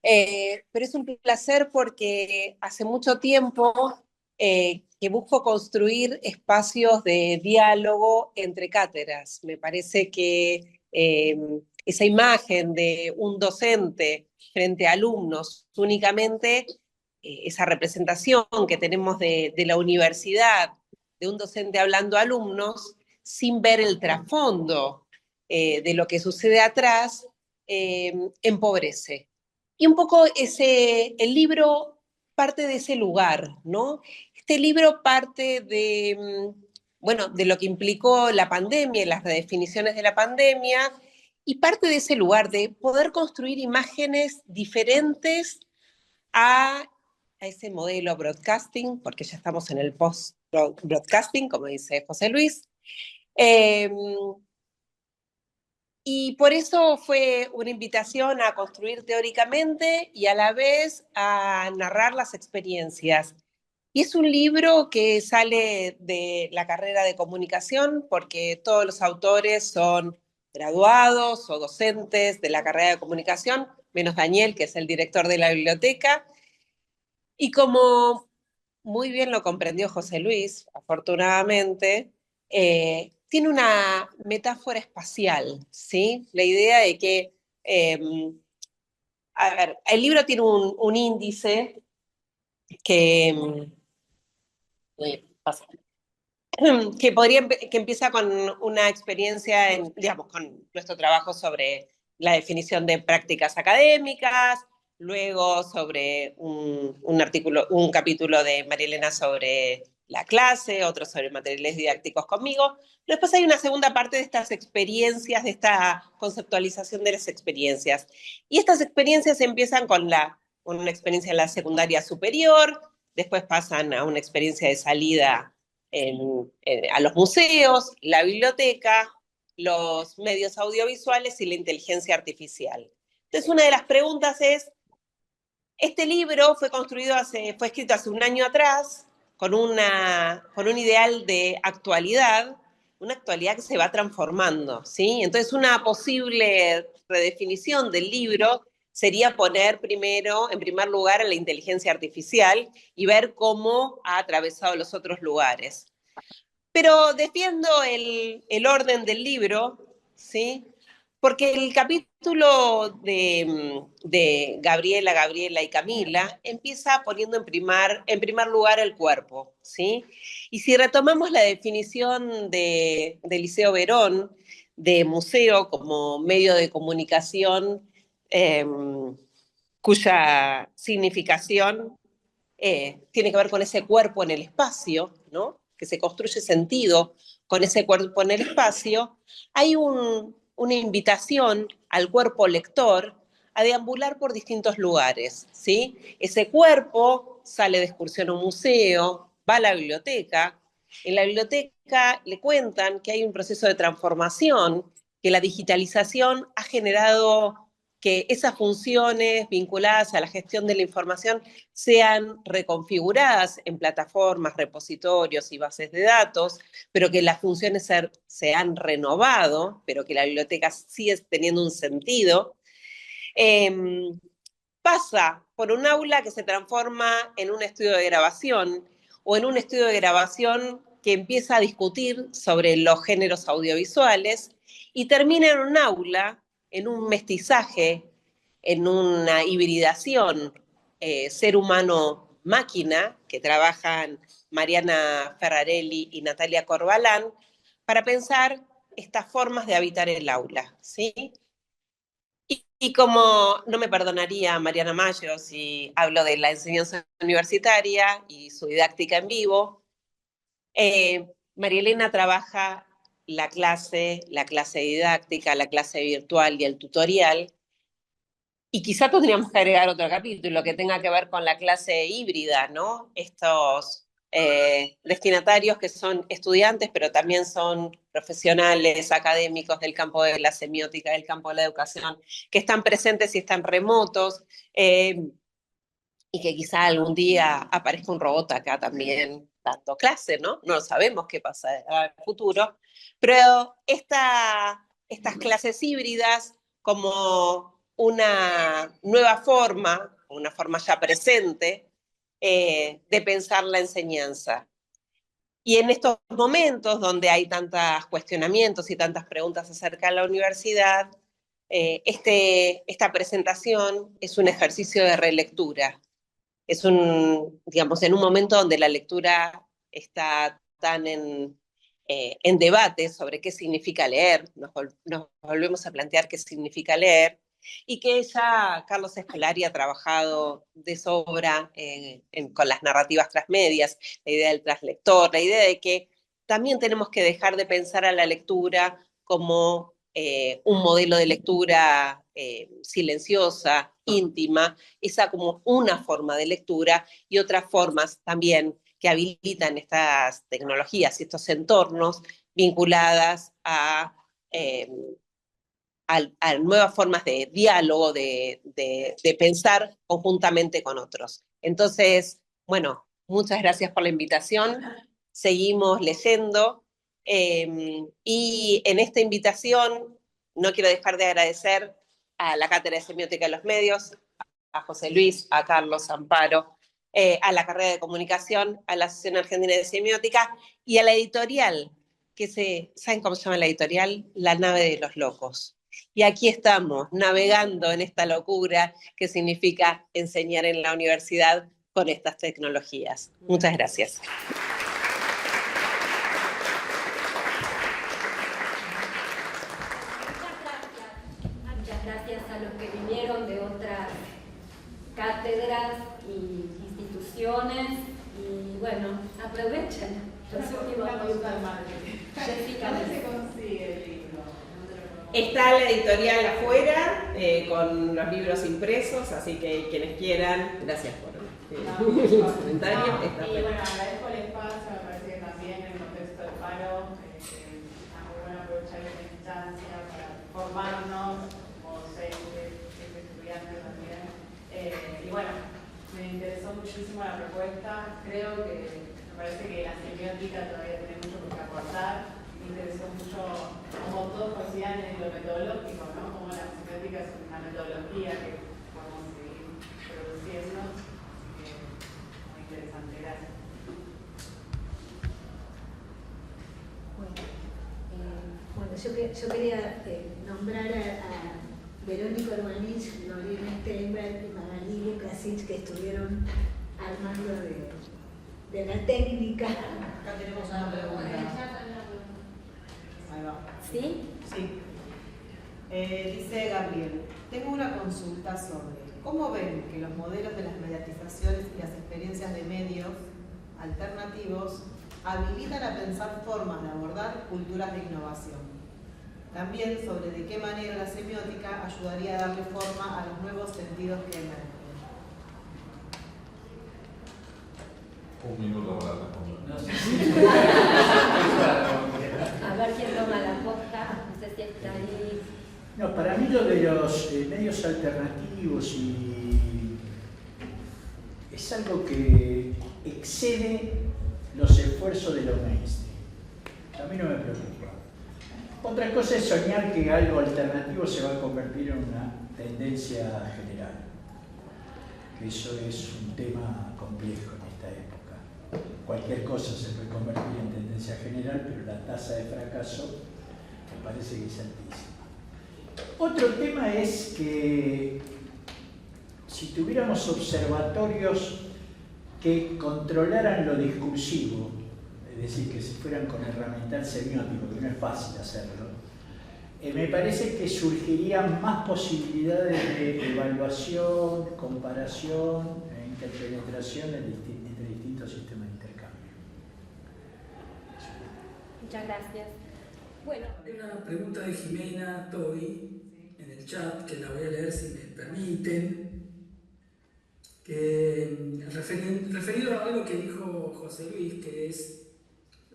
pero es un placer porque hace mucho tiempo que busco construir espacios de diálogo entre cátedras. Me parece que esa imagen de un docente frente a alumnos, únicamente esa representación que tenemos de la universidad, de un docente hablando a alumnos, sin ver el trasfondo de lo que sucede atrás, empobrece. Y un poco el libro parte de ese lugar, ¿no? Este libro parte de, bueno, de lo que implicó la pandemia y las redefiniciones de la pandemia, y parte de ese lugar de poder construir imágenes diferentes a ese modelo broadcasting, porque ya estamos en el post-broadcasting, como dice José Luis. Y por eso fue una invitación a construir teóricamente y a la vez a narrar las experiencias. Y es un libro que sale de la carrera de comunicación porque todos los autores son graduados o docentes de la carrera de comunicación, menos Daniel, que es el director de la biblioteca. Y como muy bien lo comprendió José Luis, afortunadamente, tiene una metáfora espacial, ¿sí? La idea de que, a ver, el libro tiene un índice que, que empieza con una experiencia, digamos, con nuestro trabajo sobre la definición de prácticas académicas, luego sobre un capítulo de María Elena sobre la clase, otro sobre materiales didácticos conmigo. Después hay una segunda parte de estas experiencias, de esta conceptualización de las experiencias. Y estas experiencias empiezan con una experiencia en la secundaria superior, después pasan a una experiencia de salida a los museos, la biblioteca, los medios audiovisuales y la inteligencia artificial. Entonces, una de las preguntas es, este libro fue escrito hace un año atrás, con un ideal de actualidad, una actualidad que se va transformando, ¿sí? Entonces, una posible redefinición del libro sería poner en primer lugar, a la inteligencia artificial y ver cómo ha atravesado los otros lugares. Pero defiendo el orden del libro, ¿sí? Porque el capítulo de Gabriela y Camila empieza poniendo en primer lugar el cuerpo, ¿sí? Y si retomamos la definición de Eliseo Verón, de museo como medio de comunicación cuya significación tiene que ver con ese cuerpo en el espacio, ¿no? Que se construye sentido con ese cuerpo en el espacio, hay una invitación al cuerpo lector a deambular por distintos lugares, ¿sí? Ese cuerpo sale de excursión a un museo, va a la biblioteca. En la biblioteca le cuentan que hay un proceso de transformación, que la digitalización ha generado que esas funciones vinculadas a la gestión de la información sean reconfiguradas en plataformas, repositorios y bases de datos, pero que las funciones se han renovado, pero que la biblioteca sigue teniendo un sentido. Pasa por un aula que se transforma en un estudio de grabación, o en un estudio de grabación que empieza a discutir sobre los géneros audiovisuales, y termina en un aula, en un mestizaje, en una hibridación ser humano-máquina, que trabajan Mariana Ferrarelli y Natalia Corbalán, para pensar estas formas de habitar el aula, ¿sí? Y como no me perdonaría Mariana Mayo si hablo de la enseñanza universitaria y su didáctica en vivo, María Elena trabaja la clase didáctica, la clase virtual y el tutorial, y quizá tendríamos que agregar otro capítulo que tenga que ver con la clase híbrida, ¿no? Estos destinatarios que son estudiantes, pero también son profesionales, académicos del campo de la semiótica, del campo de la educación, que están presentes y están remotos, y que quizá algún día aparezca un robot acá también dando clase, ¿no? No sabemos qué pasa en el futuro, pero estas clases híbridas como una nueva forma, una forma ya presente, de pensar la enseñanza. Y en estos momentos donde hay tantos cuestionamientos y tantas preguntas acerca de la universidad, esta presentación es un ejercicio de relectura. Es digamos, en un momento donde la lectura está tan en debate sobre qué significa leer, nos volvemos a plantear qué significa leer, y que ya Carlos Escolari ha trabajado de sobra con las narrativas transmedias, la idea del translector, la idea de que también tenemos que dejar de pensar a la lectura como un modelo de lectura silenciosa, íntima, esa como una forma de lectura, y otras formas también que habilitan estas tecnologías y estos entornos vinculadas a nuevas formas de diálogo, de pensar conjuntamente con otros. Entonces, bueno, muchas gracias por la invitación. Seguimos leyendo. Y en esta invitación no quiero dejar de agradecer a la Cátedra de Semiótica de los Medios, a José Luis, a Carlos Amparo, a la carrera de Comunicación, a la Asociación Argentina de Semiótica y a la editorial, ¿saben cómo se llama la editorial? La Nave de los Locos. Y aquí estamos, navegando en esta locura que significa enseñar en la universidad con estas tecnologías. Muchas gracias. Muchas gracias a los que vinieron de otras cátedras y instituciones, y bueno, aprovechen los últimos minutos. Jessica, ¿dónde se consigue el libro? Está la editorial afuera, con los libros impresos, así que quienes quieran, gracias por los comentarios. Y bueno, agradezco el espacio, me parece que también en el contexto del paro está muy bueno aprovechar esta instancia para formarnos como docentes, estudiantes también. Y bueno, me interesó muchísimo la propuesta, creo que me parece que la semiótica todavía tiene mucho por aportar. Me interesó mucho, como todos coincidían en lo metodológico, ¿no? Como la semiótica es una metodología que podemos seguir produciendo. Así que muy interesante, gracias. Bueno, yo quería nombrar a Verónica Urbanich, Lorena Steinberg y Magalí Lukasic, que estuvieron al mando de la técnica. Acá tenemos una pregunta. ¿Sí? Sí. Dice Gabriel, tengo una consulta sobre cómo ven que los modelos de las mediatizaciones y las experiencias de medios alternativos habilitan a pensar formas de abordar culturas de innovación. También sobre de qué manera la semiótica ayudaría a darle forma a los nuevos sentidos que emergen. Un minuto para responder. A ver quién toma la posta, no sé si está ahí. No, para mí lo de los medios alternativos es algo que excede los esfuerzos de los mainstream. A mí no me preocupa. Otra cosa es soñar que algo alternativo se va a convertir en una tendencia general. Que eso es un tema complejo en esta época. Cualquier cosa se puede convertir en tendencia general, pero la tasa de fracaso me parece que es altísima. Otro tema es que si tuviéramos observatorios que controlaran lo discursivo, es decir, que si fueran con herramiental semiótico, que no es fácil hacerlo, me parece que surgirían más posibilidades de evaluación, comparación e interpenetración entre distintos sistemas de intercambio. Muchas gracias. Bueno, hay una pregunta de Jimena Toy en el chat, que la voy a leer si me permiten, que referido a algo que dijo José Luis, que es,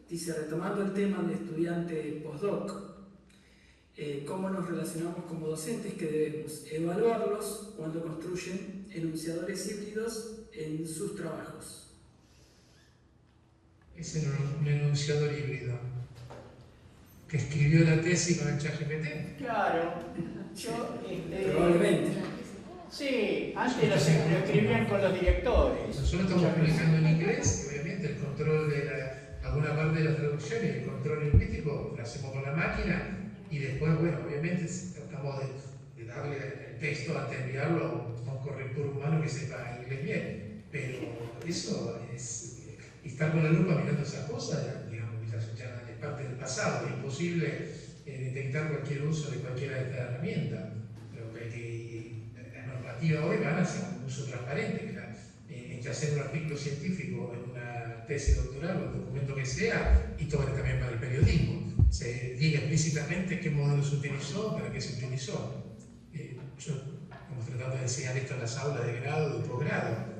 dice, retomando el tema del estudiante postdoc, cómo nos relacionamos como docentes, que debemos evaluarlos cuando construyen enunciadores híbridos en sus trabajos. Es un enunciador híbrido que escribió la tesis con el ChatGPT. Claro, Probablemente. Sí, antes lo escribían con los directores. Nosotros estamos publicando en inglés, y obviamente el control de alguna parte de la traducción y el control lingüístico lo hacemos con la máquina, y después, bueno, obviamente tratamos de darle el texto antes de enviarlo a un corrector humano que sepa inglés bien. Pero eso es, estar con la lupa mirando esas cosas, digamos, ya es parte del pasado, es imposible detectar cualquier uso de cualquiera de estas herramientas. Pero la normativa hoy va hacia un uso transparente, que hacer un artículo científico en una tesis doctoral o un documento que sea, y todo también para el periodismo. Se diga explícitamente qué modelo se utilizó, para qué se utilizó. Yo estamos tratando de enseñar esto en las aulas de grado y de posgrado.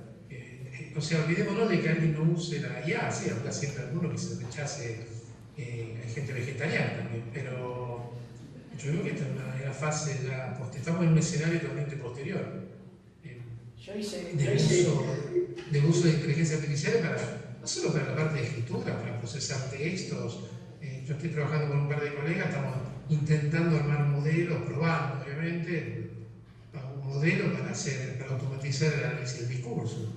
O sea, olvidémonos de que alguien no use la IA, sí, habrá siempre alguno que se rechace, hay gente vegetariana también, pero yo creo que esta es una fase, estamos en un escenario totalmente posterior. De uso de inteligencia artificial no solo para la parte de escritura, para procesar textos. Yo estoy trabajando con un par de colegas, estamos intentando armar modelos, probando obviamente, un modelo para automatizar el análisis del discurso.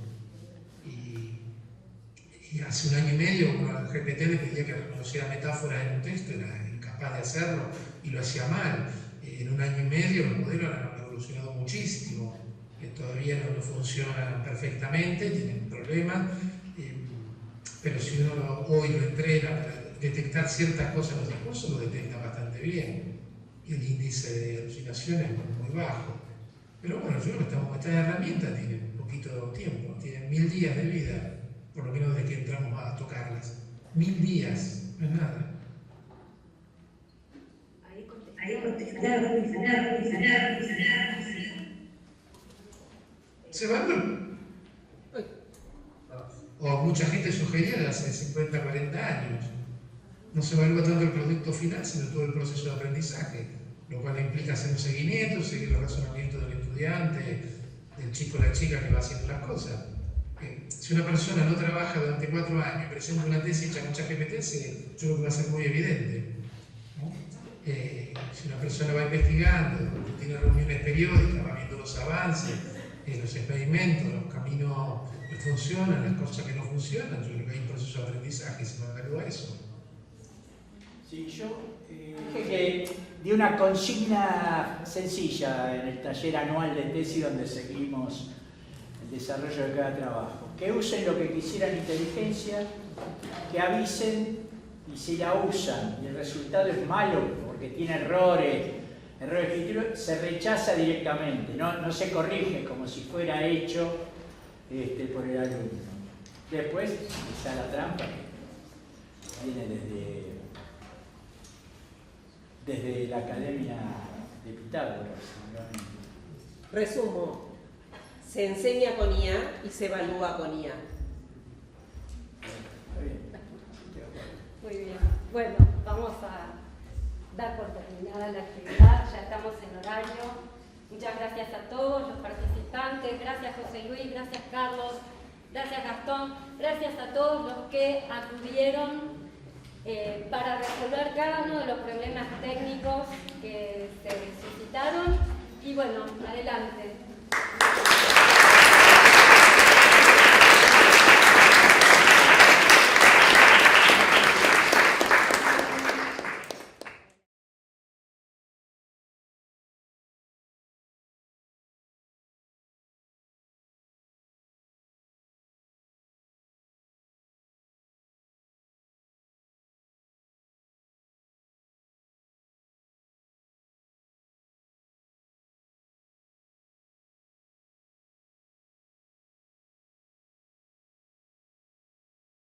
Y hace un año y medio, cuando al GPT le pedía que reconociera metáforas en un texto, era incapaz de hacerlo y lo hacía mal. En un año y medio los modelos han evolucionado muchísimo. Todavía no funcionan perfectamente, tienen problemas, pero si uno hoy lo entrena para detectar ciertas cosas en los discursos, lo detecta bastante bien. Y el índice de alucinación es muy bajo. Pero bueno, yo creo que estas herramientas tienen un poquito de tiempo, tienen 1000 días de vida, por lo menos desde que entramos a tocarlas. 1000 días, no es nada. Se evalúan. O mucha gente sugería hace 50, 40 años. No se evalúa tanto el producto final, sino todo el proceso de aprendizaje, lo cual implica hacer un seguimiento, seguir los razonamientos del estudiante, del chico o la chica que va haciendo las cosas. Si una persona no trabaja durante 4 años y presenta una tesis hecha con ChatGPT, yo creo que va a ser muy evidente, ¿no? Si una persona va investigando, tiene reuniones periódicas, va viendo los avances, los experimentos, los caminos que funcionan, las cosas que no funcionan, yo creo que hay un proceso de aprendizaje, se va a evaluar eso. Sí, yo dije que di una consigna sencilla en el taller anual de tesis donde seguimos el desarrollo de cada trabajo. Que usen lo que quisieran inteligencia, que avisen, y si la usan y el resultado es malo, porque porque tiene errores de escritura, se rechaza directamente, no se corrige como si fuera hecho por el alumno. Después está la trampa que viene desde la academia de Pitágoras, seguramente. Resumo, se enseña con IA y se evalúa con IA. Está bien. Muy bien. Bueno, vamos a dar por terminada la actividad, ya estamos en horario. Muchas gracias a todos los participantes, gracias José Luis, gracias Carlos, gracias Gastón, gracias a todos los que acudieron para resolver cada uno de los problemas técnicos que se suscitaron. Y bueno, adelante.